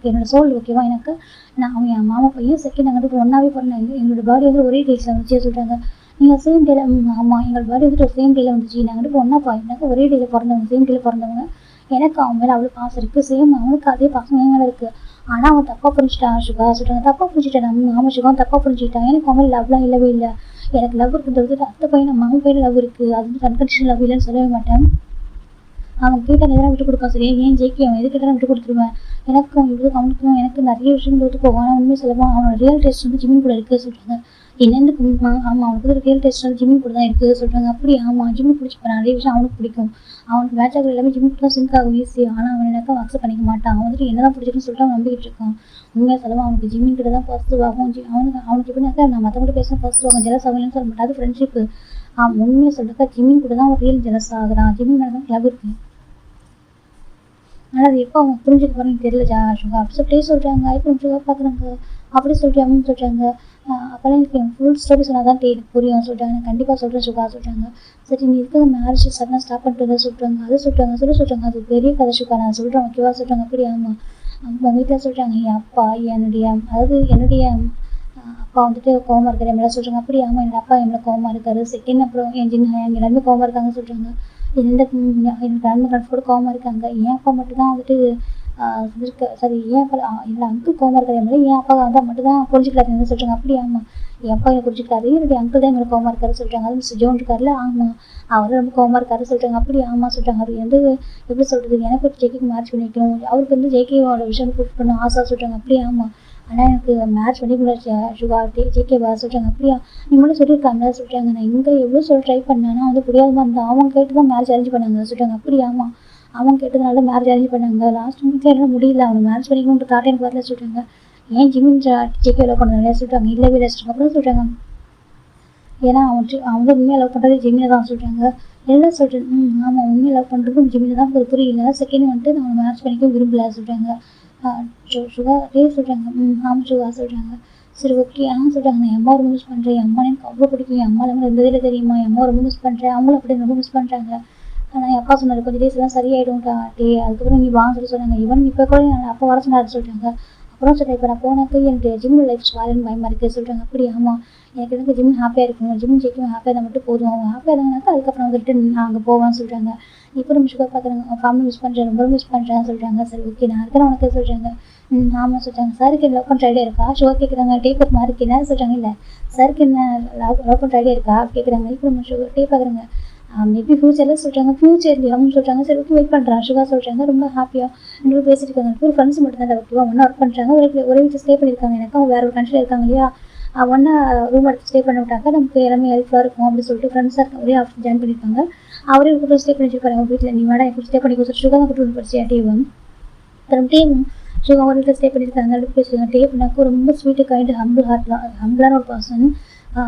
என்னோட சோல் ஓகேவா எனக்கு நான் அவன் என் மாமா பையன் செகண்ட் நாங்கள் ஒன்றாவே பண்ணேன். எங்களோட பாடி வந்து ஒரே டேஸில் வந்துச்சு சொல்கிறாங்க. நீங்கள் சேம் டேல ஆமாம் எங்கள் பாடி வந்துட்டு ஒரு சேம் டேல வந்துச்சு. நாங்கள் வந்து ஒன்றா எனக்கு ஒரே டேல பிறந்தவங்க சேம் டேல பிறந்தவங்க. எனக்கு அவன் மேலே அவ்வளோ பாசம் இருக்குது. சேம் அவனுக்கு அதே பாசம் என் மேலே இருக்குது. ஆனால் அவன் தப்பாக புரிஞ்சுட்டான் சுகா சொல்கிறாங்க. தப்பாக புரிஞ்சுட்டேன் ஆமாம் சுகா தப்பாக புரிஞ்சுக்கிட்டான். எனக்கு அவன் மேலே லவ்லாம் இல்லவே இல்லை. எனக்கு லவ் இருக்கிறது அத்தை பையன் மாமா பையன் லவ் இருக்குது. அது வந்து அன்கண்டிஷனல் லவ் இல்லைன்னு சொல்லவே மாட்டேன். அவன் கேட்ட நேரம் விட்டு கொடுப்பான் சரியா. ஏன் ஜெய்க்கு அவன் எது கேட்டாலும் விட்டு கொடுத்துருவேன். எனக்கும் இவ்வளோ அவனுக்கும் எனக்கு நிறைய விஷயம் கொடுத்து போவான். ஆனால் உண்மையை சொல்லுவான் அவனோட ரியல் டேஸ்ட் வந்து ஜிம்மின் கூட இருக்குது சொல்கிறாங்க. என்னென்னு ஆமாம் அவனுக்கு வந்து ரியல் டேஸ்ட் வந்து ஜிம்மின் கூட தான் இருக்குது சொல்கிறாங்க. அப்படி ஆமாம் ஜிம்மின் பிடிச்சிப்பேன் நிறைய விஷயம் அவனுக்கு பிடிக்கும். அவனுக்கு மேட்ச் ஆகிற எல்லாமே ஜிம்மின் கூட சிங்க் ஆகும் ஈஸி. ஆனால் அவன் எனக்கு அக்செப்ட் பண்ணிக்க மாட்டான். அவன் வந்துட்டு என்ன தான் பிடிச்சிருக்குன்னு சொல்லிட்டு அவன் நம்பிக்கிட்டு இருக்கான். உண்மையாக சொல்லுவான் அவனுக்கு ஜிம்மின் கிட்ட தான் பாசிட்டிவ் ஆகும். அவனுக்கு எப்படின்னாக்கா நான் மற்றவங்க பேச பாசிட்டிவ் ஆகும் ஜெலஸ் ஆகலன்னு சொல்ல மாட்டான். அது ஃப்ரெண்ட்ஷிப்பு. உண்மையாக சொல்லிட்டு ஜிம்மின் கூட தான் அவன் ரியல் ஜெலஸ் ஆகுறான். ஜிம்மின் மேலே தான் கிளப் இருக்குது. ஆனால் அது எப்போ அவங்க புரிஞ்சுக்க போகிறேன்னு தெரியல சுகா அப்படி சொல்லிட்டே சொல்கிறாங்க. இப்போ சுகா பார்க்குறாங்க அப்படி சொல்லிட்டு அவங்க சொல்கிறாங்க. அப்போல்லாம் எனக்கு ஃபுல் ஸ்டோரி சொன்னால் தான் எனக்கு புரியும் சொல்கிறாங்க. நான் கண்டிப்பாக சொல்கிறேன் சுகா சொல்கிறாங்க. சரி நீ இருக்கிற மேரேஜ் சடனாக ஸ்டாப் பண்ணிட்டு சொல்கிறாங்க. அதை சொல்கிறாங்க அது பெரிய கதை சுகா நான் சொல்கிறேன் ஓகேவா சொல்கிறாங்க. அப்படி ஆமாம் அவங்க வீட்டில் சொல்கிறாங்க என் அப்பா என்னுடைய அப்பா வந்துட்டு கோவமாக இருக்கிற மேலே சொல்கிறாங்க. அப்படி ஆமாம் என்னோட அப்பா என் மேலே கோவமாக இருக்காரு. செகண்ட் அப்புறம் என் ஜின்ன எல்லாருமே கோவமாக இருக்காங்க சொல்கிறாங்க. எனக்கு கிராண்ட் கூட கோவமாக இருக்காங்க. என் அப்பா மட்டும் தான் வந்துட்டு சரி ஏன் அப்பா என்னோட அங்கிள் கோவமாக இருக்கிற மாதிரி என் அப்பா வந்து மட்டும் தான் புரிஞ்சுக்கிறாருன்னு சொல்கிறாங்க. அப்படி ஆமாம் என் அப்பா என்னை புரிஞ்சுக்கிறாரு. என்னுடைய அங்கிள் தான் என்னோட கோவமாக இருக்காரு சொல்கிறாங்க. அது மிஸ் ஜோன் இருக்காருல்ல ஆமாம் அவர் ரொம்ப கோவமாக இருக்காரு சொல்கிறாங்க. அப்படி ஆமாம் சொல்கிறாங்க. அவர் வந்து எப்படி சொல்கிறது எனக்கு ஒரு ஜெய்க்கு மேட்ச் பண்ணிக்கணும். அவருக்கு வந்து ஜெய்கேவோட விஷயம் ப்ரூஃப் பண்ண ஆசை சொல்கிறாங்க. அப்படி ஆமாம் ஆனால் எனக்கு மேட்ச் பண்ணி கூட சுகா ஜெய்கேவா சொல்கிறாங்க. அப்படியா நீ மட்டும் சொல்லியிருக்காங்க சொல்கிறாங்க. நான் இங்கே எவ்வளோ சொல்ல ட்ரை பண்ணேன்னா வந்து புரியாமல் இருந்தால் அவங்க கேட்டு தான் மேட்ச் அரேஞ்ச் பண்ணாங்க சொல்கிறாங்க. அப்படி ஆமாம் அவங்க கேட்டதுனால மேரேஜ் அரேஞ்ச் பண்ணாங்க. லாஸ்ட் வீட்டில் என்ன முடியல அவனை மேரேஜ் பண்ணிக்கணுன்ற தாட் எனக்கு வரல சொல்கிறாங்க. ஏன் ஜிம்மின் ஜெய்கே லவ் பண்ணல சொல்கிறாங்க. இல்லவே இல்லை சொல்கிறாங்க. அப்புறம் சொல்கிறாங்க ஏன்னா அவன் உண்மையாக லவ் பண்ணுறது ஜிம்மினை தான் சொல்கிறாங்க. எல்லாம் சொல்கிறேன் ஆமாம் உண்மையாக லவ் பண்ணுறதும் ஜிம்மினை தான் புரியல. செகண்ட் வந்துட்டு நான் மேரேஜ் பண்ணிக்க விரும்பல சொல்கிறாங்க. சுகா சொல்கிறாங்க. ஆமாம் சுகா சொல்கிறாங்க. சரி ஓகே சொல்கிறாங்க, நான் என் அம்மா ரொம்ப மிஸ் பண்ணுறேன், என் அம்மா எனக்கு அவ்வளோ பிடிக்கும், என் அம்மா நம்ம இருந்ததில் தெரியுமா, என் அம்மா ரொம்ப மிஸ் பண்ணுறேன், அவங்களும் அப்படி ரொம்ப மிஸ் பண்ணுறாங்க. ஆனால் என் அப்பா சொன்னார் கொஞ்சம் டேஸ் எல்லாம் சரியாயிடும்டா டே, அதுக்கப்புறம் நீ வாங்க சொல்லி சொன்னாங்க. ஈவன் இப்போ கூட அப்போ வர சொன்னார் சொல்லிட்டாங்க. அப்புறம் சொல்கிறேன், இப்போ நான் போனாக்க எனக்கு ஜிம் லைஃப் ஸ்வாலன்னு பயமாக இருக்குது சொல்கிறாங்க. அப்படி ஆமாம், எனக்கு எனக்கு ஜிம் ஹாப்பியாக இருக்கணும், ஜிம் ஜெயிக்கும் ஹாப்பியாக இருந்தால் மட்டும் போதும், அவங்க ஹாப்பியாக இருந்தாங்கனாக்கா அதுக்கப்புறம் வந்துட்டு நான் அங்கே போவேன்னு சொல்கிறாங்க. இப்போ நம்ம சுகர் பார்க்குறாங்க, அவங்க ஃபேமிலி மிஸ் பண்ணுறேன், ரொம்ப மிஸ் பண்ணுறேன்னு சொல்கிறாங்க. சரி ஓகே நான் இருக்கிறேன் உனக்கு சொல்கிறாங்க. ஆமாம் சொல்கிறாங்க. சாருக்கு லவ் பண்ணுற ஐடியா இருக்கா சுகர் கேட்குறாங்க. டேப் ஒரு மாதிரி என்ன சொல்கிறாங்க. இல்லை சாருக்கு என்ன லவ் பண்ணுற ஐடியா இருக்கா கேட்குறாங்க. இப்போ நம்ம சுகர் டே பார்க்குறாங்க. மேபி ஃபியூச்சரில் சொல்கிறாங்க, ஃபியூச்சர்லேயே அவங்க சொல்கிறாங்க. சரி ஓகே வெயிட் பண்ணுறான் சுகா சொல்கிறாங்க. ரொம்ப ஹாப்பியாக இன்னொரு பேசிட்டு இருக்காங்க. ஒரு ஃப்ரெண்ட்ஸ் மட்டும் தான் ஓகேவா ஒன்றா ஒர்க் பண்ணுறாங்க, ஒரே வீட்டில் ஸ்டே பண்ணியிருக்காங்க. எனக்கு அவங்க வேறு ஒரு கண்ட்ரியில் இருக்காங்க இல்லையா, ஒன்றா ரூம் எடுத்து ஸ்டே பண்ணி விட்டாங்க, நமக்கு எல்லாமே ஹெல்ப்ஃபுல்லாக இருக்கும் அப்படின்னு சொல்லிட்டு ஃப்ரெண்ட்ஸாக ஒரே ஆஃபீஸ் ஜாயின் பண்ணியிருக்காங்க. அவரே கூட ஸ்டே பண்ணி வச்சுருக்காரு அவங்க வீட்டில். நீ வேடா எனக்கு ஸ்டே பண்ணி கொடுத்து சுகா தான் கூட்டு படிச்சியா டேவும் அப்புறம் டேவும் சுகா ஒரு வீட்டில் ஸ்டே பண்ணியிருக்காங்க. அப்படி பேசுவாங்க. டேப்னாக்கு ரொம்ப ஸ்வீட்டு கைண்டு ஹம்பிளான ஒரு பர்சன்.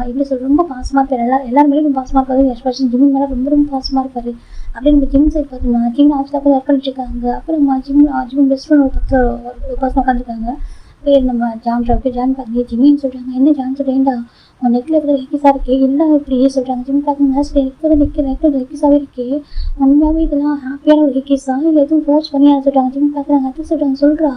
எப்படி சொல்ற ரொம்ப பாசமாக இருப்பார், எல்லாரும் மேலேயும் பாசமாக இருப்பாரு. எஸ்பெஷலி ஜிம் மேலே ரொம்ப ரொம்ப பாசமாக இருப்பார். அப்படியே நம்ம ஜிம் சைட் பார்த்தோம்னா ஜிம் ஆஃபீஸில் கூட ஒர்க் பண்ணிட்டுருக்காங்க. அப்புறம் ஜிம் பெஸ்ட் ஃப்ரெண்ட் ஒரு பக்கத்தில் ஒரு பர்சன் உட்காந்துருக்காங்க. பேர் நம்ம ஜான் பார்த்து ஜிம்மின்னு சொல்கிறாங்க. என்ன ஜான் சொல்கிறேன்டா உன் நெக்கில் இருக்கிற ஹெக்கிஸாக இருக்கே எல்லாம் இப்படியே சொல்கிறாங்க. ஜிம் பார்க்குங்க சரி இப்போ தான் நெக்கில் ஹெக்கிஸாகவே இருக்கே, உண்மையாகவே இதெல்லாம் ஹாப்பியான ஒரு ஹெக்கிஸா இல்லை எதுவும் ஃபோர்ஸ் பண்ணி சொல்கிறாங்க. ஜிம் பார்க்குறாங்க. அது சொல்கிறா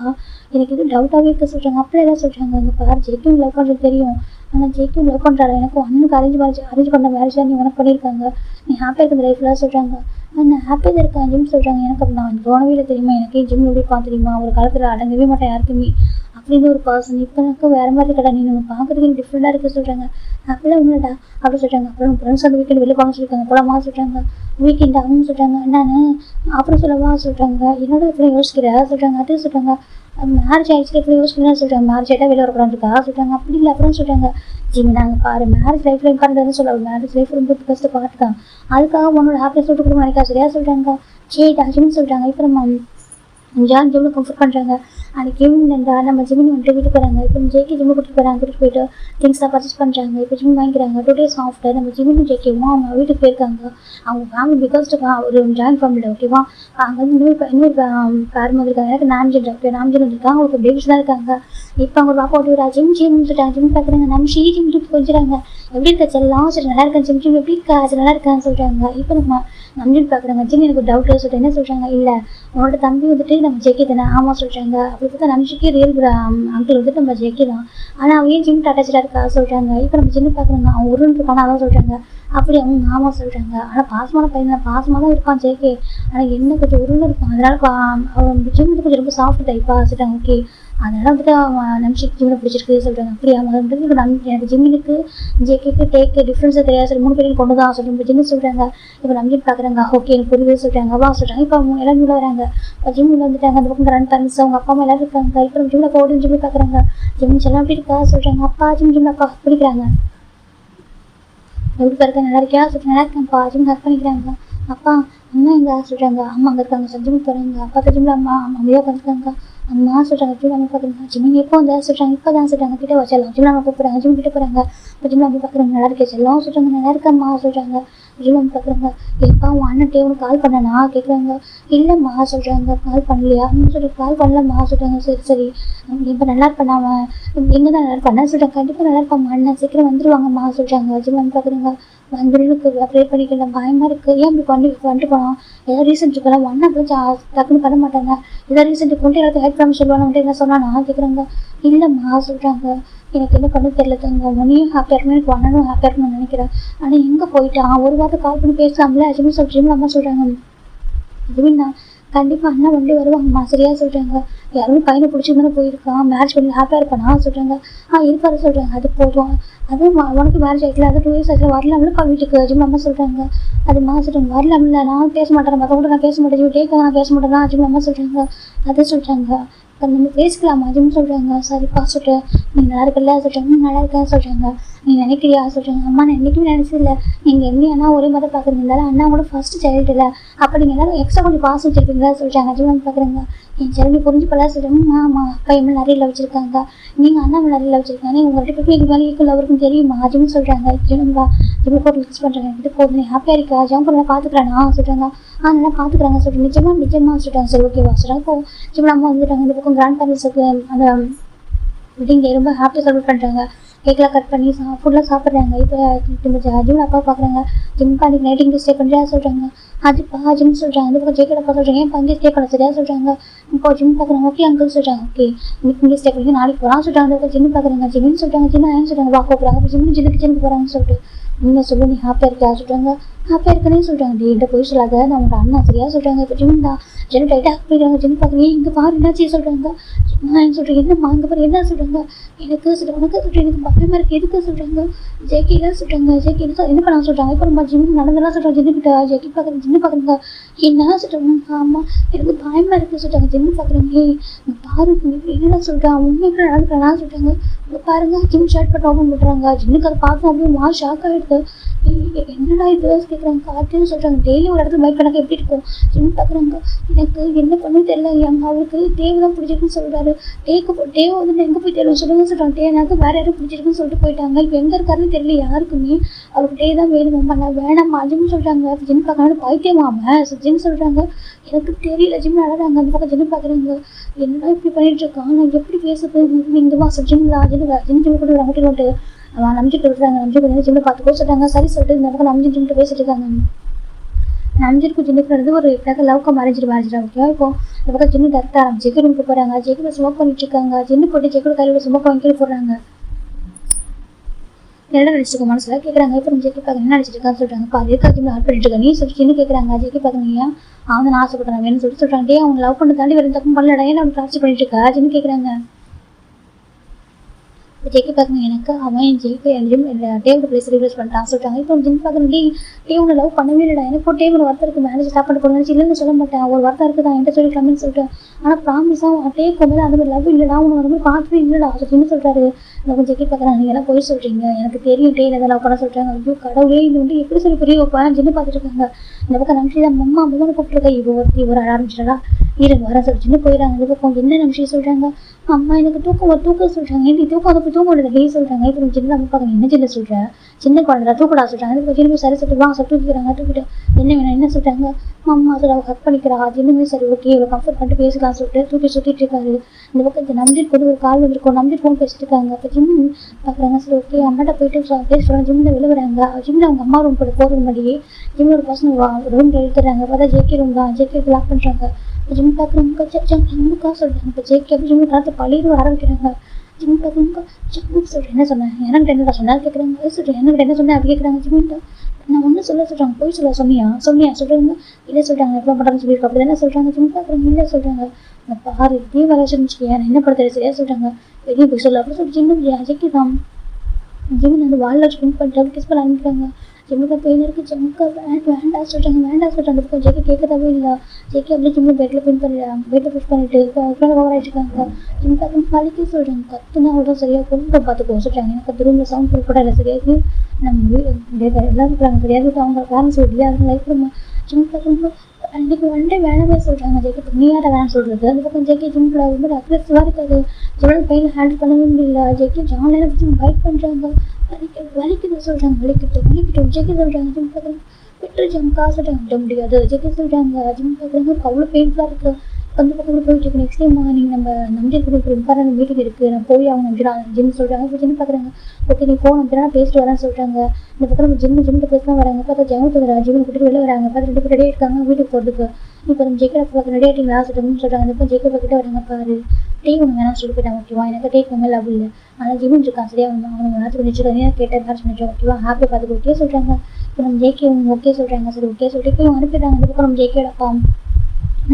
எனக்கு எதுவும் டவுட்டாகவே இருக்க சொல்கிறாங்க. அப்படியே எல்லாம் சொல்கிறாங்க. இந்த பாரு ஜெய்க்கும் லவ் பண்ணுறது தெரியும், ஆனால் ஜெய்க்கும் லவ் பண்ணுறாரு, எனக்கு அண்ணனுக்கு அரேஞ்ச் பண்ண மேரேஜ் தான் நீ உனக்கு பண்ணியிருக்காங்க, நீ ஹாப்பியாக இருக்கிற லைஃப்லாம் சொல்கிறாங்க. நான் ஹாப்பியாக இருக்கேன் ஜிம் சொல்கிறாங்க. எனக்கு அப்போ நான் தோணவே இல்லை தெரியுமா, எனக்கு ஜிம் எப்படி பார்த்து தெரியுமா, ஒரு காலத்தில் அடங்கவே மாட்டேன் யாருக்குமே அப்படின்னு ஒரு பர்சன். இப்போ எனக்கு வேறு மாதிரி இருக்கடா, நீ நம்ம பார்க்குறதுக்கு டிஃப்ரெண்டாக இருக்குது சொல்கிறாங்க. அப்படிலாம் ஒன்றுடா அப்படி சொல்கிறாங்க. அப்புறம் ஃப்ரெண்ட்ஸ் வந்து வீக்கெண்ட் வெளியே போக சொல்லியிருக்காங்க, போகலாமா சொல்கிறாங்க. வீக்கெண்ட் ஆகும்னு சொல்கிறாங்க. என்னன்னு அப்புறம் சொல்லவா சொல்கிறாங்க. என்னோட எப்படி யோசிக்கிற சொல்கிறாங்க. அதே சொல்கிறாங்க. மேரேஜ் ஆகிடுச்சு எப்படி யோசிக்கிறேன்னு சொல்கிறாங்க. மேரேஜ் ஆகிட்டா வெளியே வரக்கூடாதுக்கா சொல்கிறாங்க. அப்படி இல்லை அப்புறம் சொல்கிறாங்க. ஜிம் நாங்கள் பாரு மேரேஜ் லைஃப்ல இம்பார்ட்டன் சொல்லுவாங்க, மேரேஜ் லைஃப் ரொம்ப பெஸ்ட்டு பார்த்து தான், அதுக்காக உன்னோட ஹாப்பினஸ் விட்டு கொடுக்க நினைக்கா சரியா சொல்கிறாங்க. சரிடா ஜிம்னு சொல்கிறாங்க. இப்போ நம்ம ஜான் ஜிம்மில் கம்ஃபர்ட் பண்ணுறாங்க. அன்றைக்கி ஈவினிங் நம்ம ஜிம்மின் வந்துட்டு வீட்டுக்கு போகிறாங்க. இப்போ ஜேகே ஜிம்மு கூட்டிட்டு போகிறாங்க. கூட்டிட்டு போயிட்டு திங்ஸ்லாம் பர்ச்சேஸ் பண்ணுறாங்க. இப்போ ஜிம் வாங்கிக்கிறாங்க. 2 days ஆஃப்டர் நம்ம ஜிம்மும் ஜேகேவும் அவங்க வீட்டுக்கு போயிருக்காங்க. அவங்க ஃபேமிலி பிகாஸ்ட்டுக்கா ஒரு ஜாயின்ட் ஃபேமிலியில் ஓகேவா. அங்கே வந்து இன்னொரு பேர் மாதிரி இருக்காங்க. எனக்கு நாம்ஜின் இருக்காங்க. அவங்களுக்கு பேபிஸ் தான் இருக்காங்க. இப்போ அவங்க பாப்பா ஓட்டி ஜிம் சொல்லிட்டாங்க. ஜிம் பார்க்குறாங்க. நம்ம ஜிம் கொஞ்சிறாங்க. எப்படி இருக்கா செல்லாம் சரி நல்லா இருக்கேன் ஜிம் எப்படி இருக்கா சரி நல்லா இருக்கான்னு சொல்கிறாங்க. இப்போ நம்ம ஜிம் பார்க்குறாங்க. ஜிம் எனக்கு ஒரு டவுட் சொல்லிட்டு என்ன சொல்கிறாங்க. இல்லை உன்னோட தம்பி வந்துட்டு நம்ம ஜேகே தானே ஆமாம் சொல்கிறாங்க. அப்படி பார்த்தா நம்ஷிக்கே ரியல் அங்கிள் வந்துட்டு நம்ம ஜேகே தான், ஆனால் அவன் ஏன் ஜிம் அட்டாச்சாக இருக்கா சொல்கிறாங்க. இப்போ நம்ம ஜிம் பார்க்குறாங்க. அவன் உருன்னு இருக்கானா அதான் சொல்கிறாங்க. அப்படி அவங்க ஆமாம் சொல்கிறாங்க. ஆனால் பாசமான பையன் தான், பாசமாக தான் இருப்பான் ஜேகே, ஆனால் என்ன கொஞ்சம் உருன்னு இருப்பான், அதனால அவன் ஜிம் வந்து கொஞ்சம் ரொம்ப சாஃப்ட் டைப்பாக சொல்லிட்டாங்க. ஓகே அதனால் வந்துட்டு அவன் நம்ஷிக்கு ஜிம்மில் பிடிச்சிருக்கு சொல்கிறாங்க. அப்படி அவங்க வந்துட்டு எனக்கு ஜிம்மினுக்கு ஜேகேக்கு டேக்கு டிஃப்ரென்ஸாக தெரியாது சொல்லி 3 பேரையும் கொண்டு தான் சொல்லி ஜிம்மு சொல்கிறாங்க. இப்போ நம்ம பார்க்குறாங்க. ஓகே எனக்கு புரியுது சொல்கிறாங்க. வா சொல்கிறாங்க. இப்போ அவங்க எல்லாரும் உள்ள வராங்க. இப்போ ஜிம்மில் வந்துட்டாங்க. அந்த பக்கம் ரன் பேரண்ட்ஸ் அவங்க அப்பா அம்மா எல்லாரும் இருக்காங்க. இப்போ நம்ம ஜிம்மில் போடுன்னு ஜிம்மி பார்க்குறாங்க. ஜிம் செல்லாம் எப்படி இருக்கா சொல்கிறாங்க. அப்பா ஜிம் அப்பா பிடிக்கிறாங்க. எப்படி பாருங்க நல்லா இருக்கியா சொல்லிட்டு நல்லா இருக்கேன்ப்பா ஜிம் ஹக் பண்ணிக்கிறாங்க. அப்பா அம்மா எங்கே சொல்கிறாங்க. அம்மா அங்கே இருக்காங்க. ஜிம்முக்கு போகிறாங்க. அப்பா ஜிம்மில் அம்மா அமைதியாக உட்காந்துருக்காங்க. அம்மா சொல்கிறாங்க. ஜிம் நம்ம பார்க்குறாங்க. ஜிம் எப்போ வந்தா சொல்கிறாங்க. இப்போ தான் சொல்கிறாங்க. கிட்டே வச்சலாம் ஜிம் நம்ம போகிறாங்க. ஜிம் கிட்டே போகிறாங்க. இப்போ ஜிம் நம்ம பார்க்குறாங்க. நல்லா இருக்கே செல்லாம் சொல்கிறாங்க. நல்லா இருக்கம்மா சொல்கிறாங்க. ஜிம் நம்ம பார்க்குறாங்க. எப்பா உன் அண்ணன் உனக்கு கால் பண்ணனா கேட்குறாங்க. இல்லைம்மா சொல்கிறாங்க. கால் பண்ணலையா சொல்லி கால் பண்ணலம்மா சொல்கிறாங்க. சரி சரி இப்போ நல்லா இருப்பேன் அவன் எங்கே தான் நல்லா இருப்பான்னு சொல்கிறாங்க. கண்டிப்பாக நல்லா இருப்பாம்மா அண்ணன் சீக்கிரம் வந்துடுவாங்கம்மா சொல்கிறாங்க. ஜிம் நம்ம பார்க்குறாங்க. வந்துருக்கு ப்ரே பண்ணிக்கலாம் பயமாக இருக்குது. ஏன் இப்படி வந்துட்டு போனோம் ஏதாவது ரீசன் இருக்கலாம். ஒன்றா அப்படி டக்குன்னு பண்ண மாட்டாங்க. ஏதாவது ரீசன் கொண்டு எல்லாத்தையும் ஹெல்ப் பண்ண சொல்லுவாங்க. வந்துட்டு என்ன சொன்னானா கேட்குறாங்க. இல்லைம்மா சொல்கிறாங்க. எனக்கு என்ன பண்ண தெரியல தங்க, உன்னையும் ஹாப்பியாக இருக்கணும் எனக்கு ஒன்னும் ஹாப்பியாக இருக்கணும்னு நினைக்கிறேன். ஆனால் எங்கே போயிட்டான் ஒரு வாரத்தை கால் பண்ணி பேசலாம்ல ஜிம் சொல்கிறீங்களா அம்மா சொல்கிறாங்க. இதுவின்னா கண்டிப்பாக அண்ணா வண்டி வருவாங்கம்மா சரியா சொல்கிறாங்க. யாரும் பையனை பிடிச்சிருந்தானே போயிருக்கான், மேரேஜ் பண்ணி ஹாப்பியாக இருப்பானா சொல்கிறாங்க. இருப்பாரு சொல்கிறாங்க. அது போதும் அதுவும் உனக்கு மேரேஜ் ஆகிக்கல, அது 2 years ஆகிக்கல வரலாம்லப்பா வீட்டுக்கு ஜிம் அம்மா சொல்கிறாங்க. அது மா சொல்கிறாங்க. வரலாம்ல நான் பேச மாட்டேன், மற்றவங்க நான் பேச மாட்டேன், டேக்காக நான் பேச மாட்டேன்னா ஜிம் அம்மா சொல்கிறாங்க. அதை சொல்கிறாங்க. நம்ம பேசிக்கலாமா ஜிம் சொல்கிறாங்க. சரிப்பா சொல்லிட்டு நீ நல்லா இருக்கல சொல்கிறாங்க. நல்லா இருக்கேன் சொல்கிறாங்க. நீ நினைக்கிறியா சொல்கிறாங்க. அம்மா நான் என்றைக்குமே நினச்சதில்ல, நீங்கள் என்ன அண்ணா ஒரே மாதிரி பார்க்குறீங்களா, அண்ணா கூட ஃபஸ்ட்டு சைல்டு இல்லை, அப்போ நீங்கள் எல்லாரும் எக்ஸ்ட்ரா கொஞ்சம் பாசம் வச்சுருக்கீங்களா சொல்கிறாங்க. ஜிம் பார்க்குறாங்க. என் செல்வி புரிஞ்சுப்படா சொல்கிறாங்க. ஆமாம் அப்பா எம்எல் நிறைய லவ் வச்சுருக்காங்க, நீங்கள் அண்ணா நிறைய லவ் வச்சுருக்காங்க, நீங்கள் உங்கள்கிட்ட போய் எங்கள் மேலே ஈக்குவல் அவருக்கும் தெரியுமா ஜிம் சொல்கிறாங்க. ஜிம்வா ஜிம் போட்டு யூஸ் பண்ணுறாங்க. இது போதும் நீ ஹாப்பியாக இருக்கா ஜம் பண்ண பார்த்துக்கிறானா சொல்கிறாங்க. நல்லா பார்த்துக்கிறாங்க சொல்லிட்டு நிஜமாக சொல்லிட்டாங்க. சரி ஓகேவா சொல்கிறாங்க. இப்போ ஜிம் அம்மா வந்துட்டாங்க. இந்த பக்கம் கிராண்ட் பேரண்ட்ஸுக்கு அந்த வெட்டிங் டே ரொம்ப ஹாப்பியாக செலிப்ரேட் பண்ணுறாங்க. கேக்லாம் கட் பண்ணி ஃபுல்லாக சாப்பிட்றாங்க. இப்போ ஜிம் அப்பா பார்க்குறாங்க. ஜிம்க்கு அன்றைக்கி நைட் இங்கே ஸ்டே பண்ணுறா சொல்கிறாங்க. அதுப்பா ஜிம் சொல்கிறாங்க. அந்த பக்கம் ஜேக்கோட அப்பா சொல்கிறாங்க. ஏன் இங்கே ஸ்டே பண்ண சரியா சொல்கிறாங்க. இப்போ ஜிம் பார்க்குறாங்க. ஓகே அங்கிள் சொல்கிறாங்க. ஓகே இன்னைக்கு இங்கே ஸ்டே பண்ணி நாளைக்கு போகலாம் சொல்கிறாங்க. அந்த ஜிம் பார்க்குறாங்க. ஜிம்னு சொல்கிறாங்க. ஜிம் ஏன் சொல்கிறாங்க வா கூப்பிட்றாங்க. அப்போ ஜிம்முக்கு போகிறாங்கன்னு சொல்லிட்டு இன்னும் சொல்லு நீ ஹாப்பியாக இருக்கா சொல்கிறாங்க. ஹாப்பியாக இருக்கனே சொல்கிறாங்க. என்கிட்ட போய் சொல்லாத நான் உங்கள் அண்ணா சரியா சொல்கிறாங்க. இப்போ ஜிம் தான் ஜெனு டைட்டாக போயிடுறாங்க. ஜிம் பார்க்குறீங்க இங்கே பாரு என்னாச்சு சொல்கிறாங்க. நான் சொல்கிறேன் என்னம்மா அங்கே பாரு என்ன சொல்கிறாங்க. எனக்கு உனக்கு சொல்கிறேன் எனக்கு பயமாக இருக்குது எதுக்கு சொல்கிறாங்க. ஜேகே தான் சொல்கிறாங்க. ஜேகே என்ன பண்ண சொல்கிறாங்க. இப்போ நம்ம ஜிம் நடந்தெல்லாம் சொல்கிறாங்க. ஜின்னுக்கிட்ட ஜேகே பார்க்குறேன். ஜின்னு பார்க்குறீங்க என்ன சொல்கிறாங்க. ஆமாம் எனக்கு பயமாக இருக்குது சொல்கிறாங்க. ஜின்னு பார்க்குறீங்க இங்கே பாரு என்னடா சொல்கிறான் உண்மைக்கு நடந்துக்கிறானா சொல்கிறாங்க. இங்கே பாருங்க ஜிம் ஷர்ட் பண்ண ஓப்பன் பண்ணுறாங்க. ஜின்னுக்கு அதை பார்த்து அப்படியே ஷாக் ஆகிடுது. என்னடா இது கேட்குறாங்க. காட்டுன்னு சொல்கிறாங்க. டெய்லி ஒரு இடத்துல பைக் பண்ணாக்க எப்படி இருக்கும். ஜிம் பார்க்குறாங்க. எனக்கு என்ன பண்ணு தெரியல. அவருக்கு தேவை தான் பிடிச்சிருக்குன்னு சொல்கிறாரு. தேவை வந்து எங்கே போய் தெரியும் சொல்லுங்க சொல்கிறாங்க. எனக்கு வேறு யாரும் பிடிச்சிருக்குன்னு சொல்லிட்டு போயிட்டாங்க. இப்போ எங்கே இருக்காருன்னு தெரியல யாருக்குமே. அவருக்கு டே தான் வேணுமா நான் வேணாம்மா ஜிம் சொல்கிறாங்க. ஜிம் பார்க்கறாங்க பைத்தியமாம ஜிம் சொல்கிறாங்க. எனக்கு தெரியல ஜிம் நடறாங்க. அந்த பக்கம் ஜிம் பார்க்குறாங்க. என்னடா இப்படி பண்ணிட்டு இருக்கான் நான் எப்படி பேசுறது இந்த மாதம் ஜிம்லா ஜிம் கூட வந்துட்டு அவன் நம்பிட்டு விடுறாங்க. நம்பிட்டு ஜிம்மில் பார்த்துக்கோ சொல்கிறாங்க. சரி சொல்லிட்டு இந்த பக்கம் நம்பி ஜிம்கிட்ட பேசிட்டு இருக்காங்க. நம்பிட்டு ஜிம்முக்கு ஒரு லவ்க்கு மறைஞ்சிட்டு ஓகேவா. இப்போ இந்த பக்கம் ஜிம்மு டேரக்டாக ஆரம்பிச்சு ஜெக்கு ரூமுக்கு போகிறாங்க. ஜெக்கில் ஸ்மோக் பண்ணிட்டு இருக்காங்க. ஜின்னு போட்டு ஜெக்கோட கையில் ஸ்மோக் வாங்கி போடுறாங்க. என்ன நினச்சிருக்க மனசில் கேட்குறாங்க. இப்போ ஜெக்கி பார்க்க என்ன நினச்சிட்டு இருக்கான்னு சொல்கிறாங்க. இப்போ அதுக்காக ஜிம்மில் ஹெல்ப் பண்ணிட்டு இருக்காங்க. நீ சொல்லிட்டு ஜின்னு கேட்குறாங்க. ஜெக்கி பார்க்குறீங்க அவன் நான் ஆசைப்படுறேன் வேணும்னு சொல்கிறாங்க. டே அவங்க லவ் பண்ண தாண்டி வேறு தப்பு பண்ணலடா ஏன் அவங்க டார்ச்சர் பண்ணிட்டு இருக்கா ஜின்னு கேட்குறாங்க. ஜெக்கி பார்க்கணும் எனக்கு அவன் ஜெயிக்கு ஜிம் டேவோட பிளேஸ் ரிவர்ஸ் பண்ணிட்டான் சொல்லிட்டாங்க. இப்போ ஜிம் பார்க்கணும் டே உன்னை லவ் பண்ணவே இல்லைடா எனக்கு ஒரு டேவோட வார்த்தை இருக்குது மேரேஜ் ஸ்டாப் பண்ண போகணும் இல்லைன்னு சொல்ல மாட்டேன். ஒரு வார்த்தை இருக்குது தான் என்கிட்ட சொல்லிக்கலாம்னு சொல்லிட்டேன். ஆனால் ப்ராமிஸாக டேக்கு வந்து அந்த மாதிரி லவ் இல்லைடா உன்னை வந்து பார்த்துட்டு இல்லைடா அப்படின்னு சொல்கிறாரு. எனக்கு ஜெக்கி பார்க்குறாங்க. நீங்கள் எல்லாம் போய் சொல்கிறீங்க எனக்கு தெரியும் டே எதாவது லவ் பண்ண சொல்கிறாங்க. ஐயோ கடவுளே இது வந்து எப்படி சொல்லி புரிய வைப்பேன் ஜின்னு பார்த்துட்டு இருக்காங்க. இந்த பக்கம் நம்பிச்சு தான் அம்மா அம்மா கூப்பிட்டுருக்கா. இவர் ஆரம்பிச்சிடா இருங்க வர சொல்லி சின்ன போயிடறாங்க. இந்த பக்கம் என்ன நிமிஷம் சொல்கிறாங்க. அம்மா எனக்கு தூக்கம் சொல்கிறாங்க. ஏன் தூக்கம் அதை போய் தூங்க முடியாது டே சொல்கிறாங்க. இப்போ சின்ன நம்ம பார்க்க என்ன சின்ன சொல்கிறேன் சின்ன குழந்தை தூக்கடா சொல்கிறாங்க. இதுக்கு சின்ன சரி சொல்லிட்டு வாங்க சொல்லி தூக்கிக்கிறாங்க. தூக்கிட்டு என்ன வேணும் என்ன சொல்கிறாங்க. அம்மா சொல்ல அவள் ஹக் பண்ணிக்கிறா சின்னமே சரி ஓகே இவ்வளோ கம்ஃபர்ட் பண்ணிட்டு பேசலாம் சொல்லிட்டு சுற்றிட்டு இருக்காரு. இந்த பக்கம் நம்பிட்டு கொண்டு ஒரு கால் வந்துருக்கோம். நம்பிட்டு ஃபோன் பேசிட்டு இருக்காங்க. அப்போ ஜிம் பார்க்குறாங்க. சரி ஓகே அம்மாட்ட போயிட்டு பேசுகிறாங்க. ஜிம்மில் வெளில வராங்க. ஜிம்மில் அவங்க அம்மா ரூம் போகிறதுக்கு முன்னாடியே ஜிம்மில் ஒரு பர்சன் ரூமில் எழுத்துறாங்க. பார்த்தா ஜேகே ரூம் தான். ஜேகே லாக் பண்ணுறாங்க. ஜிம் பார்க்குறவங்க ஜம்முக்கா சொல்கிறாங்க. இப்போ ஜேகே அப்படி ஜிம்மு காலத்தை பழியும் ஆரம்பிக்கிறாங்க. ஜிம் பார்க்குறவங்க ஜம்முக்கு சொல்கிறேன் என்ன சொன்னேன் எனக்கு என்ன சொன்னால் கேட்குறாங்க. சொல்கிறேன் எனக்கு என்ன சொன்னேன் அப்படி கேட்குறாங்க. ஜிம்மிட்ட நான் ஒன்றும் சொல்கிறாங்க. போய் சொன்னியா சொல்கிறாங்க. இல்லை சொல்கிறாங்க எப்போ பண்ணுறாங்கன்னு சொல்லியிருக்கோம் அப்படி தானே சொல்கிறாங்க. ஜிம் பார்க்குறவங்க இல்லை சொல்கிறாங்க. அந்த பாரு இதே வர வச்சுருந்துச்சு நான் என்ன படுத்துறது சரியா சொல்கிறாங்க. வெளியே போய் சொல்ல அப்படின்னு சொல்லி ஜிம்மு ஜெக்கி தான் ஜிம்மு அந்த வாலில் ஸ்பின் பண்ணிட்டு கிஸ் பண்ண ஆரம்பிக்கிறாங்க. ஜிம்முக்கு பெயின் இருக்குது. ஜிம்முக்கு வேண்டாம் சொல்கிறாங்க. அந்த பக்கம் ஜெக்கி கேட்கறவே இல்லை. ஜெக்கி அப்படியே ஜிம்மு பெட்டில் பின் பண்ணிடுறாங்க. பெட்டில் புஷ் பண்ணிட்டு ஓவர் ஆகிட்டுருக்காங்க. ஜிம் பார்த்து பழிக்க சொல்கிறாங்க. கற்றுனா அவ்வளோ சரியாக கொஞ்சம் பார்த்துக்கோ சொல்கிறாங்க. எனக்கு அந்த ரூமில் சவுண்ட் கூட இல்லை சரியாது நம்ம எல்லாம் இருக்கிறாங்க சரியாது அவங்க பேரண்ட்ஸ் இல்லையா அதனால லைஃப் ஜிம் பார்க்கும்போது அன்றைக்கு ஒன்டே வேணவே சொல்கிறாங்க. ஜெக்கி நீ யாரை வேணாம் சொல்கிறது. அந்த பக்கம் ஜெக்கி ஜிம்மில் ரொம்ப அக்ரெசிவாக இருக்காது. ஜிம்மோட பெயின் ஹேண்டில் பண்ணவே முடியல. ஜெக்கி ஜாலியாக வச்சு பைக் பண்ணுறாங்க. வலிக்குது சொல்கிறாங்க. வலிக்கிட்டு ஜெக்கி சொல்கிறாங்க. ஜிம் பார்க்குறாங்க விட்டு ஜம்கா சொல்கிறாங்க. விட முடியாது ஜெக்கி சொல்கிறாங்க. ஜிம் பார்க்குறாங்க அவ்வளோ பெயின்ஃபுல்லாக இருக்குது. அந்த பக்கம் போயிட்டு இருக்கு. நெக்ஸ்ட் டைம் நீங்கள் நம்ம நம்பி கொடுக்குற இம்பார்ட்டன் மீட்டிங் இருக்குது நான் போய் அவங்க ஜிம் சொல்கிறாங்க. இப்போ ஜிம் பார்க்குறாங்க. ஓகே நீ போகணும் அப்படின்னா பேசிட்டு வரேன்னு சொல்கிறாங்க. இந்த பக்கம் நம்ம ஜிம்மில் பேசலாம் வராங்க. பார்த்தா ஜெயம் சொல்கிறாங்க. ஜிம்மில் கூட்டிட்டு வெளில வராங்க. பார்த்து 2 பேர் ரெடியாக இருக்காங்க வீட்டுக்கு போகிறதுக்கு. இப்போ நம்ம ஜெக்கை பார்க்க ரெடி ஆகிட்டீங்களா சொல்கிறாங்க. அந்த பக்கம் ஜெக்கை பார்க்கிட்ட வராங்க. பாரு டே ஒன்று வேணாம் சொல்லி போயிட்டாங்க. ஓகேவா எனக்கு டேக்கு வந்து லவ் இல்லை ஆனால் ஜிம் இருக்கான் சரியா அவங்க மேட்ச் பண்ணிச்சுருக்காங்க. கேட்ட மேட்ச் பண்ணிச்சோம் ஓகேவா ஹாப்பியாக பார்த்துக்கு ஓகே சொல்கிறாங்க. இப்போ நம்ம ஜேகே ஓகே சொல்கிறாங்க. சரி ஓகே சொல்லிட்டு இப்போ அனுப்பிடுறாங்க. அந்த பக்கம் நம்ம ஜேகேட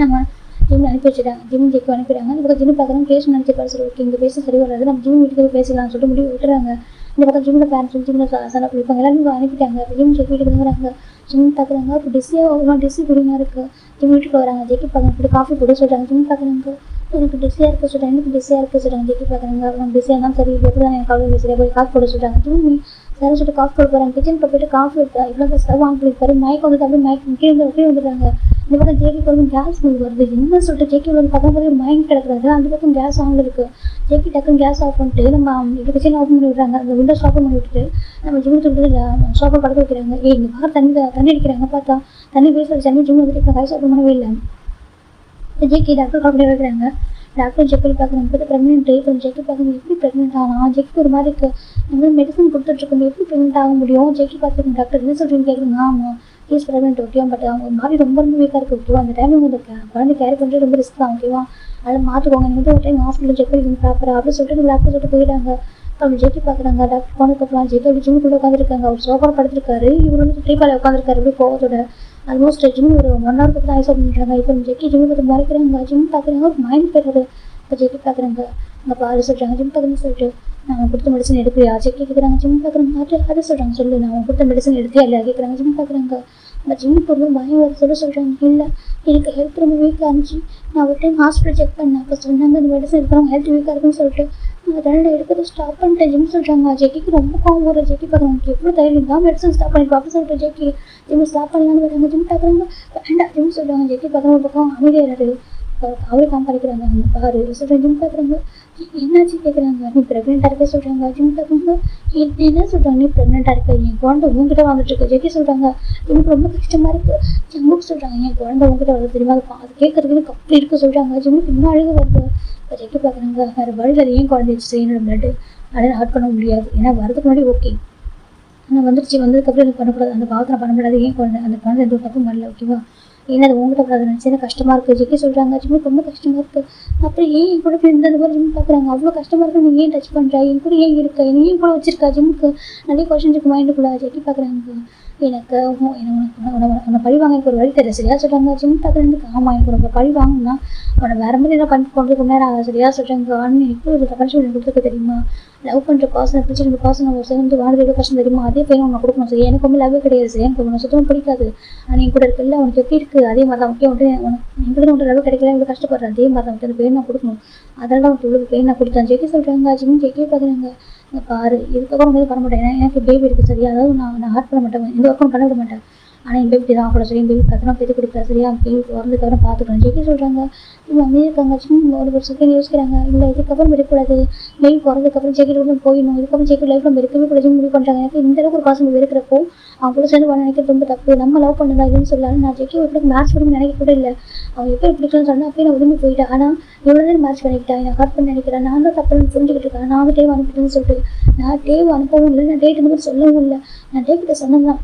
நம்ம ஜிம் அனுப்பி வச்சுட்டாங்க. ஜிம் ஜெக்கி அனுப்பிடுறாங்க. இந்த பக்கம் ஜிம் பார்க்குறாங்க. கேஸ் நினச்சிப்பாரு. சரி ஓகே இங்கே பேச சரி வராது நம்ம ஜிம் வீட்டுக்கு போய் பேசலாம்னு சொல்லிட்டு முடிவு விட்டுறாங்க. இந்த பக்கம் ஜிம்மில் பேரண்ட்ஸ் ஜிம்மில் சண்டை பிடிப்பாங்க. எல்லாரும் அனுப்பிட்டாங்க. இப்போ ஜிம் ஜெக்கி வீட்டுக்கு வராங்க. ஜிம் பார்க்குறாங்க. இப்போ டிஸ்ஸியாக குடிமா இருக்குது. ஜிம் வீட்டுக்கு வராங்க. ஜெக்கி பார்க்குறாங்க. இப்படி காஃபி போட சொல்கிறாங்க. ஜிம் பார்க்குறாங்க. எனக்கு டிஸியாக இருக்க சொல்கிறாங்க. எனக்கு டிஸியாக இருக்க சொல்கிறாங்க. ஜெக்கி பார்க்குறாங்க. அவங்க டிஸியாக இருந்தாலும் சரி எப்படி தான் எனக்கு அவ்வளோ சரியாக போய் காஃபி போட சொல்கிறாங்க. ஜிம் சரி சொல்லிட்டு காஃபி போட போகிறாங்க. கிச்சனுக்கு போயிட்டு காஃபி எடுத்தா இவ்வளோ ஸ்டவ் ஆன் பண்ணிப்பாரு. மயக்கம் வந்துட்டு அப்படியே மயக்கம் கீழே வந்துடுறாங்க. இந்த பக்கம் ஜேக்கிக்கு வந்து கேஸ் வருது. என்ன சொல்லிட்டு ஜேக்கி வந்து பார்க்கும்போது மயங்கி கிடக்குறாரு. அந்த பக்கம் கேஸ் ஆன் இருக்குது. ஜேக்கி டக்குன்னு கேஸ் ஆஃப் பண்ணிட்டு நம்ம இப்போ கிச்சன் ஓப்பன் பண்ணி விடுறாங்க. அந்த விண்டோஸ் ஓப்பன் பண்ணி விட்டுட்டு நம்ம ஜிம்மு சொல்லிட்டு சோஃபா படுக்க வைக்கிறாங்க. இங்கே பார்க்க தண்ணி அடிக்கிறாங்க. பார்த்தா தண்ணி பேசுகிற தண்ணி ஜிம்மு வந்துட்டு இப்போ கைஸ் ஓப்பன் பண்ணவே இல்லை. ஜேக்கி டாக்டர் கால் பண்ணி வைக்கிறாங்க. டாக்டர் செக் பண்ணி பார்க்குறாங்க இப்போ ப்ரெக்னென்ட்டு. இப்போ செக் பார்க்குறது எப்படி ப்ரெக்னென்ட் ஆகலாம், செக் ஒரு மாதிரி இருக்குது, நம்ம மெடிசன் கொடுத்துட்ருக்கோம், எப்படி ப்ரெக்னென்ட் ஆக முடியும், செக் பார்த்துருக்கோம் டாக்டர் என்ன சொல்கிறீங்க கேட்குறீங்க. ஆமாம் கேஸ் ப்ரெக்னென்ட் ஓகேவா, பட் அவங்க ஒரு மாதிரி ரொம்ப வீக்காக இருக்குது ஓகேவா, அந்த டைம் உங்களுக்கு குழந்தை கேரி பண்ணுறது ரொம்ப ரிஸ்க் தான் ஓகேவா, அதில் மாற்றிக்கோங்க, நீங்கள் ஒரு டைம் ஹாஸ்பிட்டல் செக் பண்ணி ப்ராப்பராக அப்படின்னு சொல்லிட்டு டாக்டர் சொல்லிட்டு போயிட்டாங்க. அவங்க ஜெக்கி பார்க்குறாங்க. டாக்டர் போனதுக்கப்புறம் ஜெக்கி அப்படி ஜிம்முக்குள்ளே உட்காந்துருக்காங்க. அவர் சோஃபாவில் படுத்திருக்காரு, இவர் வந்து ட்ரீப்பால் உட்காந்துருக்காரு அப்படி கோவத்தோட. ஆல்மோஸ்ட் ஜிம் ஒரு 1 hour தான் ஐஸ் பண்ணுறாங்க. இப்போ ஜெக்கி ஜிம் பார்த்து மறைக்கிறாங்க. ஜிம் பார்க்குறாங்க, ஒரு மைண்ட் போயிடுறது. இப்போ ஜெக்கி பார்க்குறாங்க, அங்கே பாரு சொல்கிறாங்க. ஜிம் பார்க்குறேன்னு சொல்லிட்டு நான் கொடுத்த மெடிசன் எடுப்பியா ஜெக்கி கேட்குறாங்க. ஜிம் பார்க்குறாங்க அது சொல்கிறாங்க, சொல்லு நான் கொடுத்த மெடிசன் எடுத்தியா இல்லையா கேட்குறாங்க. ஜிம் பார்க்குறாங்க. அந்த ஜிம் போடுறது பயம் வர சொல்கிறாங்க. இல்லை எனக்கு ஹெல்த் ரொம்ப வீக்காக இருந்துச்சு, நான் ஒரு டைம் ஹாஸ்பிட்டல் செக் பண்ணேன், அப்போ சொன்னாங்க இந்த மெடிசன் இருக்கிறவங்க ஹெல்த் வீக்காக இருக்குன்னு சொல்லிட்டு அதனால எடுக்கிறது ஸ்டாப் பண்ணிட்டேன் ஜிம் சொல்கிறாங்க. ஜெக்கிக்கு ரொம்ப கோவம் வர. ஜெக்கி பார்க்குறாங்க எவ்வளோ தைரியம் தான் மெடிசன் ஸ்டாப் பண்ணிட்டு அப்படின்னு சொல்லிட்டு ஜெக்கி ஜிம் ஸ்டாப் பண்ணலான்னு வராங்க. ஜிம் பார்க்குறாங்க வேண்டாம் ஜிம் சொல்கிறாங்க. ஜெக்கி பார்க்குற ஒரு பக்கம் அமைதியாகிடுது. அவரே காமிக்கிறாங்க. அவங்க பாரு சொல்கிறேன். ஜிம் பார்க்குறாங்க என்னாச்சு கேட்குறாங்க. நீ ப்ரெக்னெண்ட்டாக இருக்க சொல்கிறாங்க. ஜிம் பார்க்குறாங்க என்ன சொல்கிறாங்க, நீ ப்ரெக்னெண்ட்டாக இருக்க, என் குழந்தை உங்ககிட்ட வந்துட்டு இருக்கு. ஜெக்கி சொல்கிறாங்க எனக்கு ரொம்ப கஷ்டமாக இருக்குது. ஜம்முக்கு சொல்கிறாங்க என் குழந்தை உங்ககிட்ட வருது தெரியுமா, அது கேட்கறதுக்கு எனக்கு அப்படி இருக்க சொல்கிறாங்க. ஜிம்முக்கு இன்னும் அழுக வருது. இப்போ ஜெக்கி பார்க்குறாங்க வேறு வழியில் அது ஏன் குழந்தை என்னோட பிளட்டு அதனால் ஆட் பண்ண முடியாது, ஏன்னா வரதுக்கு முன்னாடி ஓகே, ஆனால் வந்ததுக்கப்புறம் எனக்கு பண்ணக்கூடாது, அந்த பாவத்தை பண்ண முடியாது, ஏன் குழந்தை அந்த குழந்தை எதுவும் தப்பும் பண்ணல ஓகேவா, ஏன்னா அது உங்கள்கிட்ட வராது நினச்சி எனக்கு கஷ்டமாக இருக்குது. ஜெக்கி சொல்கிறாங்க ஜிம்முக்கு ரொம்ப கஷ்டமாக இருக்குது. அப்புறம் ஏன் என் கூட இந்த மாதிரி ஜிம் பார்க்குறாங்க, அவ்வளோ கஷ்டமாக இருக்குது, நீ ஏன் டச் பண்ணுறா, என் கூட ஏன் இருக்கா, நீ ஏன் கூட வச்சிருக்கா ஜிம்முக்கு, நிறைய கொஸ்டின் இருக்கு மைண்டுக்குள்ள. ஜெக்கி பார்க்குறாங்க எனக்கு உன்னை பழி வாங்க எனக்கு ஒரு வழி தெரியல சரியா சொல்கிறாங்க. ஜிம் பார்க்குறதுக்கு ஆமாம் எனக்கு உனக்கு பழி வாங்கினா அவனை வேறு மாதிரி என்ன பண்ணி கொண்டு நேரம் ஆகும் சரியா சொல்கிறாங்க. ஆனால் எப்படி ஒரு பனிஷ்மெண்ட் கொடுத்துருக்க தெரியுமா, லவ் பண்ணுற பர்சனை பிடிச்சி ரெண்டு பர்சன் நம்ம சேர்ந்து வாழ்றது எவ்வளோ கஷ்டம் தெரியுமா, அதே பையன் உனக்கு கொடுக்கணும் சரி. எனக்கு வந்து லவ்வே கிடையாது சரி, எனக்கு உனக்கு சுத்தமாக பிடிக்காது, ஆனால் என் கூட இருக்கல உனக்கு எப்படி இருக்குது அதே மாதிரி தான் ஓகே, உனக்கு எங்கிட்ட உனக்கு லவ் கிடைக்கல எவ்வளோ கஷ்டப்படுறேன் அதே மாதிரி தான் உனக்கு அந்த பெயின் நான் கொடுக்கணும், அதனால தான் உனக்கு இவ்வளோ பெயின் நான் கொடுத்தேன். ஜெக்கி சொல்கிறாங்க. ஜெக்கி பார்க்குறாங்க பாரு இதுக்கப்புறம் வந்து பண்ண மாட்டேன், ஏன்னா எனக்கு பேபி இருக்குது சரியா, அதாவது நான் ஹார்ட் பண்ண மாட்டேன், எந்த ஒர்க்கும் பண்ண விட மாட்டேன், ஆனால் என் பேபி தான் கூட சரி, என் பேபி பார்த்தா பெற்று கொடுக்குறேன் சரியா, பேபி வரதுக்கப்புறம் பார்த்துக்கணும். ஜெக்கி சொல்கிறாங்க இவங்க அமைதியாக இருக்காங்க. சின்ன ஒரு செகண்ட் யோசிக்கிறாங்க, இல்லை இதுக்கப்புறம் இருக்கக்கூடாது, பேபி பிறந்ததுக்கப்புறம் ஜெக்கி போயிடணும், இதுக்கப்புறம் ஜெக்கி லைஃப் நம்ம இருக்கவே கூடாது முடிவு பண்ணுறாங்க. எனக்கு இந்த அளவுக்கு ஒரு பாசம் இருக்கிறப்போ அவங்க கூட சேர்ந்து வாழ நினைக்கிறது ரொம்ப தப்பு, நம்ம லவ் பண்ணதா இதுன்னு சொல்லலாம். நான் ஜெக்கி ஒரு மேட்ச் பண்ணி நினைக்க கூட இல்லை, அவங்க எப்போ பிடிக்கலன்னு சொன்னால் அப்போ நான் உதவி போயிட்டேன், ஆனால் எவ்வளோ நேரம் மேட்ச் பண்ணிக்கிட்டேன், நான் ஹார்ட் பண்ணி நினைக்கிறேன், நான் தான் தப்பு புரிஞ்சுக்கிட்டு இருக்கேன், நான் வந்து டேவ் அனுப்பிட்டேன்னு சொல்லிட்டு நான் டேவ் அனுப்பவும் இல்லை, நான் டேட் வந்து சொல்லவும் இல்லை, நான் டே கிட்ட சொன்னேன் தான்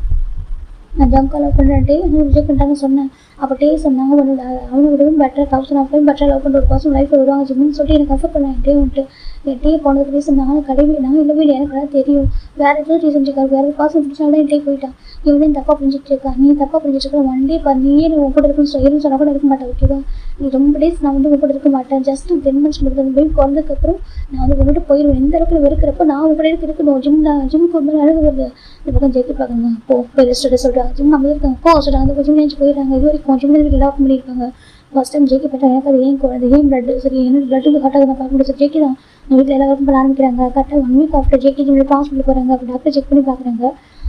நான் ஜம்ப் லவ் பண்ணுறேன் டே வந்து ரிஜெக்ட் பண்ணிட்டாங்கன்னு சொன்னேன். அப்போ டே சொன்னாங்க அவனை விடவும் பெட்டர் 1000 பெட்டர் லவ் பண்ணுற ஒரு பர்சன் லைஃப்பில் வருவாங்க ஜிம்னு சொல்லிட்டு எனக்கு கம்ஃபர்ட் பண்ணேன். டே வந்துட்டு என் டே போனதுக்கு ரீசன் நாங்கள் நாங்கள் இல்லவே இல்லை, எனக்கு நல்லா தெரியும் வேறு எதாவது ரீசன் இருக்காரு, வேறு பர்சன் பிடிச்சாலும் தான் என் டே போயிட்டான், நீ வந்து தப்பாக புரிஞ்சிட்டு இருக்கா, நீ தப்பாக புரிஞ்சிட்டு இருக்க, ஒன் டே பாரு நீயே நீ உன் கூட இருக்குன்னு சொன்னால் கூட இருக்க மாட்டேன் ஓகேவா, நீ ரொம்ப டேஸ் நான் வந்து உன் கூட இருக்க மாட்டேன், ஜஸ்ட் 10 months முடிஞ்சது பேபி குறந்ததுக்கப்புறம் நான் வந்து உங்கள்கிட்ட போயிடுவேன், எந்த அளவுக்கு வெறுக்கிறப்போ நான் உங்க கூட இருக்கணும். ஜிம்முக்கு ஒரு மாதிரி அழகு வருது. இந்த பக்கம் ஜெயிக்க பார்க்குங்க போய் ரெஸ்ட் சொல்கிறாங்க. ஜிம் நம்ம இருக்காங்க சொல்கிறாங்க, அந்த ஜிம் நினச்சி போயிடுறாங்க. இது வரைக்கும் ஜிம் லாக் பண்ணியிருக்காங்க. ஃபஸ்ட் டைம் ஜெயிக்க போயிட்டாங்க. எனக்கு அது ஏன் குழந்தை ஏன் பிளட் சரி என்னோட பிளட் வந்து கரெக்டாக நான் பார்க்க முடியாது. ஜெயிக்கி தான் வீட்டில் எல்லாருக்கும் பண்ண ஆரம்பிக்கிறாங்க. கரெக்டாக 1 week ஆஃப்டர் ஜெயிக்கி ஜிம்மில் ஹாஸ்பிட்டல் போகிறாங்க. அப்போ டாக்டர் செக் பண்ணி பார்க்குறாங்க.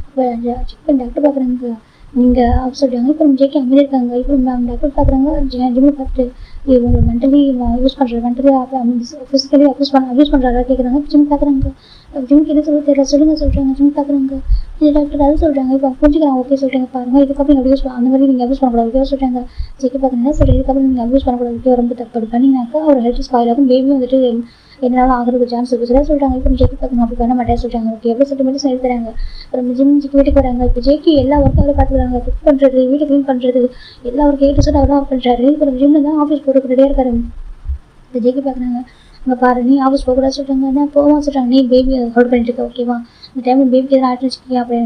அப்போ செக் பண்ணி டாக்டர் பார்க்குறாங்க நீங்கள் சொல்கிறாங்க. இப்போ நம்ம ஜெயிக்கி அமைதி இருக்காங்க. இப்போ டாக்டர் பார்க்குறாங்க ஜிம்மில் பார்த்துட்டு இவங்க மென்டலி யூஸ் பண்ணுறது மென்டலி ஃபிசிக்கலி அப்யூஸ் பண்ணுறாங்க கேட்குறாங்க. ஜிம் பார்க்குறாங்க. ஜிம்க்கு என்ன சொல்ல தெரியல சொல்கிறாங்க. ஜிம் பார்க்குறாங்க. இது டாக்டர் அது சொல்கிறாங்க. இப்போ புரிஞ்சுக்கிறாங்க. ஓகே சொல்கிறாங்க. பாருங்கள் இதுக்கப்புறம் நீங்கள் யூஸ் அந்த மாதிரி நீங்கள் அப்யூஸ் பண்ணக்கூடாது ஓகே சொல்கிறாங்க. ஜெயிக்கி பார்க்குறீங்கன்னா சரி இதுக்கப்புறம் நீங்கள் அப்யூஸ் பண்ணக்கூடாது ஓகே ரொம்ப தப்பு பண்ணிங்கனாக்கா ஒரு ஹெல்த் ஸ்பாயில் ஆகும், பேபி வந்துட்டு என்னால் ஆகிறதுக்கு சான்ஸ் இருக்குது சரியா சொல்கிறாங்க. இப்போ ஜெயிக்கி பார்க்கணும் அப்படி பண்ண மாட்டேன் சொல்கிறாங்க. ஓகே எவ்வளோ சொல்லிட்டு மட்டும் சொல்லி தராங்க. அப்புறம் ஜிம்முக்கு வீட்டுக்கு வராங்க. இப்போ ஜெயிக்கி எல்லா ஒர்க்கும் அவரை பார்த்துக்கிறாங்க. குக் பண்ணுறது வீட்டை க்ளீன் பண்ணுறது எல்லா ஒர்க்கு ஏட்டு சொல்லி அவர் தான் பண்ணுறாரு. இப்போ ஜிம்மில் தான் ஆஃபீஸ் போகிறதுக்கு ரெடியாக இருக்காரு. இப்போ ஜெயிக்கி பார்க்குறாங்க. அங்கே பாரு நீ ஆஃபீஸ் போகக்கூடாது சொல்கிறாங்க. நான் போவான்னு சொல்கிறாங்க. நீ பேபி ஹோல்ட் பண்ணிட்டு இருக்க ஓகேவா, இந்த டைமில் பேபிக்கு எதாவது ஆட்டு வச்சுக்கியா அப்படி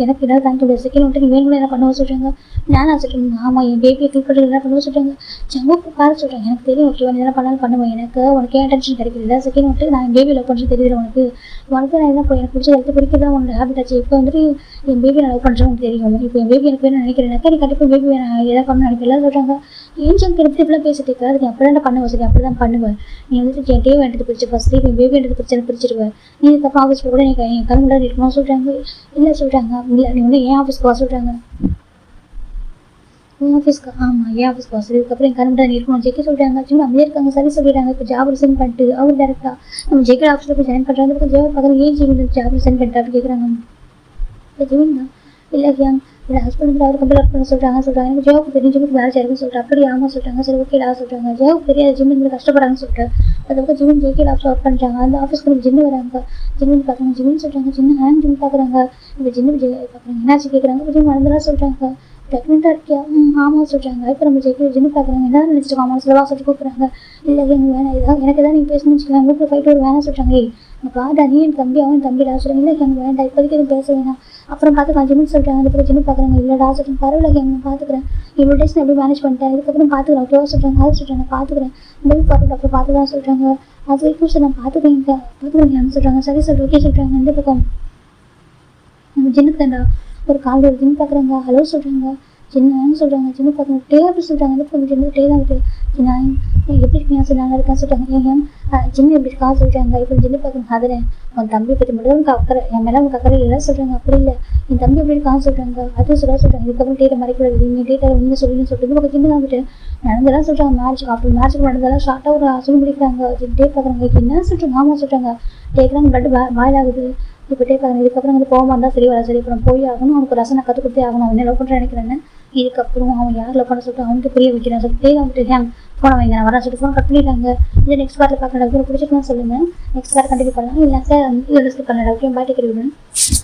எனக்கு எதாவது தாங்க முடியாது செகண்ட் வந்துட்டு நீ வேணும் என்ன பண்ணுவோம் சொல்கிறாங்க. நானா சொல்கிறேன் ஆமாம் என் பேபியை கிளிக் பண்ணுறது என்ன பண்ணுவோம் சொல்கிறாங்க. ஜம்முக்கு பாரு சொல்கிறாங்க. எனக்கு தெரியும் ஓகேவா நீ என்ன பண்ணாலும் பண்ணுவேன், எனக்கு உனக்கு ஏன் அட்டென்ஷன் கிடைக்கல செகண்ட் வந்துட்டு நான் என் பேபி லவ் பண்ணுறது தெரியுது உனக்கு நான் என்ன எனக்கு பிடிச்ச ஹெல்த்து பிடிக்கிறதா உன்னோட ஹேபிட் ஆச்சு. இப்போ வந்துட்டு என் பேபி நான் லவ் பண்ணுறேன் உனக்கு தெரியும், இப்போ என் பேபி எனக்கு வேணும்னு நினைக்கிறேன்னாக்கா நீ கண்டிப்பாக பேபி நான் எதாவது பண்ண நினைக்கிறேன் சொல்கிறாங்க. ஏன் ஜங்க் எடுத்து இப்படிலாம் பேசிட்டு இருக்காது, நீ அப்படி தான் பண்ணுவேன் சரி அப்படி தான் பண்ணுவேன், நீ வந்துட்டு என் டே வேண்டது பிடிச்சி ஃபஸ்ட்டு இப்போ பேபி வேண்டது பிடிச்சது பிடிச்சிருவேன், நீ இதுக்கப்புறம் ஆஃபீஸில் கூட எனக்கு என் கண் முன்னாடி இருக்கணும் சொல்கிறாங்க. இல்லை சொல்கிறாங்க. இல்லை நீ வந்து ஏன் ஆஃபீஸ்க்கு வா சொல்கிறாங்க. உன் ஆஃபீஸ்க்கு ஆமாம் ஏன் ஆஃபீஸ்க்கு வா சரி இதுக்கப்புறம் என் கண் முன்னாடி இருக்கணும் ஜெக்கி சொல்கிறாங்க. சும்மா அப்படியே இருக்காங்க சரி சொல்லிடுறாங்க. இப்போ ஜாப் ரிசைன் பண்ணிட்டு அவர் டேரெக்டாக நம்ம ஜெக்கி ஆஃபீஸில் போய் ஜாயின் பண்ணுறாங்க. ஜாப் பார்க்குறாங்க. ஏன் ஜிம் ஜாப் ரிசைன் பண்ணிட்டு அப்படி கேட்குறாங்க. இப்போ ஜிம் தான் இல்லை என்னோட ஹஸ்பண்ட் வந்து அவர் கம்பெனி ஒர்க் பண்ண சொல்கிறாங்க எனக்கு ஜோவுக்கு தெரியும் ஜிம்முக்கு வேலை செய்யறதுன்னு சொல்லிட்டு அப்படி ஆமாம் சொல்லிட்டாங்க. சரி ஓகே சொல்கிறாங்க ஜோவுக்கு தெரியாது ஜிம் இருந்து கஷ்டப்படுறாங்கன்னு சொல்லிட்டு அதுக்கு ஜிம் ஜேகே ஆஃபீஸ் ஒர்க் பண்ணுறாங்க. அந்த ஆஃபீஸ்க்கு ஜின்னு வராங்க. ஜின்னு பார்க்குறாங்க ஜிம்னு சொல்கிறாங்க ஜின்னு ஹேண்ட் ஜிம் பார்க்குறாங்க. இப்போ ஜின்னு பார்க்குறாங்க என்னாச்சு கேட்குறாங்க. ஜிம் மறந்துலாம் சொல்கிறாங்க. ப்ரெக்னெண்ட்டாக இருக்கியா? ஆமாம் சொல்கிறாங்க. இப்போ நம்ம ஜெயிக்கிற ஜின்னு பார்க்குறாங்க என்ன நினச்சிருக்கோம் ஆமாம் சொல்லவா சொல்லிட்டு கூப்பிட்றாங்க. இல்லை எங்கள் வேணாம் இதான் எனக்கு எதாவது நீங்கள் பேசணும்னு வச்சுக்கலாம் உங்களுக்கு ஃபைட் ஒரு வேணாம் சொல்கிறாங்க. பாடா நீ என் தம்பி அவன் தம்பிடா சொல்கிறாங்க. இல்லை எனக்கு வேண்டாம் இப்போதைக்கு எதுவும் பேச வேணாம் அப்புறம் பார்த்துக்கலாம் ஜிம்னு சொல்கிறாங்க. அதுக்கப்புறம் ஜின்னு பார்க்குறாங்க இல்லைடா சொல்கிறாங்க பரவாயில்ல எங்க பார்த்துக்கிறேன் இவ்வளோ டேஸ் நான் எப்படி மேனேஜ் பண்ணிட்டேன் இதுக்கப்புறம் பார்த்துக்கலாம் ஓகேவா சொல்கிறாங்க. அது சொல்கிறாங்க பார்த்துக்கிறேன் பெல் பார்த்து டாக்டர் பார்த்துக்கலாம் சொல்கிறாங்க. அது வரைக்கும் சார் நான் பார்த்துக்கிறேன் சொல்கிறாங்க. சரி சார் ஓகே சொல்கிறாங்க. இந்த பக்கம் நம்ம ஜின்னுக்கு தாண்டா ஒரு கால் ஒரு ஜின்னு பார்க்குறாங்க ஹலோ சொல்கிறாங்க. சின்னான்னு சொல்கிறாங்க. சின்ன பார்க்குறாங்க டே அப்படி சொல்கிறாங்க. இந்த பக்கம் ஜின்னு டே தான் விட்டு சின்ன எப்படி இருக்கீங்க சார் நாங்கள் இருக்கான்னு சொல்கிறாங்க. ஏன் ஜின்னு எப்படி இருக்கா சொல்கிறாங்க. இப்போ ஜின்னு பார்க்குறாங்க அதில் உன் தம்பி பற்றி மட்டும் உனக்கு அக்கறை என் மேலே உனக்கு அக்கறை இல்லை சொல்கிறாங்க. அப்படி இல்லை என் தம்பி எப்படி இருக்கான்னு சொல்கிறாங்க. அதுவும் சொல்கிறாங்க. இதுக்கப்புறம் டேட்டை மறைக்கூடாது நீங்கள் டேட்டை உண்மை சொல்லுன்னு சொல்லிட்டு இப்போ ஜின்னு தான் விட்டு நடந்தெல்லாம் சொல்கிறாங்க. மேட்ச்சுக்கு அப்படி மேட்ச்சுக்கு நடந்ததெல்லாம் ஷார்ட்டாக ஒரு சொல்லி முடிக்கிறாங்க. டே பார்க்குறாங்க என்ன சொல்கிறாங்க. ஆமாம் சொல்கிறாங்க டேக்கெலாம் பிளட் பாயில் ஆகுது. இப்போ டே பார்க்குறாங்க இதுக்கப்புறம் வந்து போகாமல் இருந்தால் சரி வர சரி அப்புறம் போய் ஆகணும் அவனுக்கு ரசனை கற்றுக் கொடுத்தே ஆகணும் அவன் லவ் பண்ணுறேன் நினைக்கிறேன்னு இதுக்கப்புறம் அவன் யார் லவ் பண்ண சொல்லிட்டு அவனுக்கு புரிய வைக்கிறான் சொல்லிட்டு டே வந்துட்டு ஹேங் ஃபோனை வைங்க நான் வரேன் சொல்லிட்டு ஃபோன் கட் பண்ணிட்டாங்க. இது நெக்ஸ்ட் பார்ட்டில் பார்க்குற பிடிச்சிக்கலாம் சொல்லுங்கள். நெக்ஸ்ட் பார்ட் கண்டிப்பாக பண்ணலாம் இல்லாட்ட இதில் ஸ்கிப் பண்ணலாம். Okay bye take care.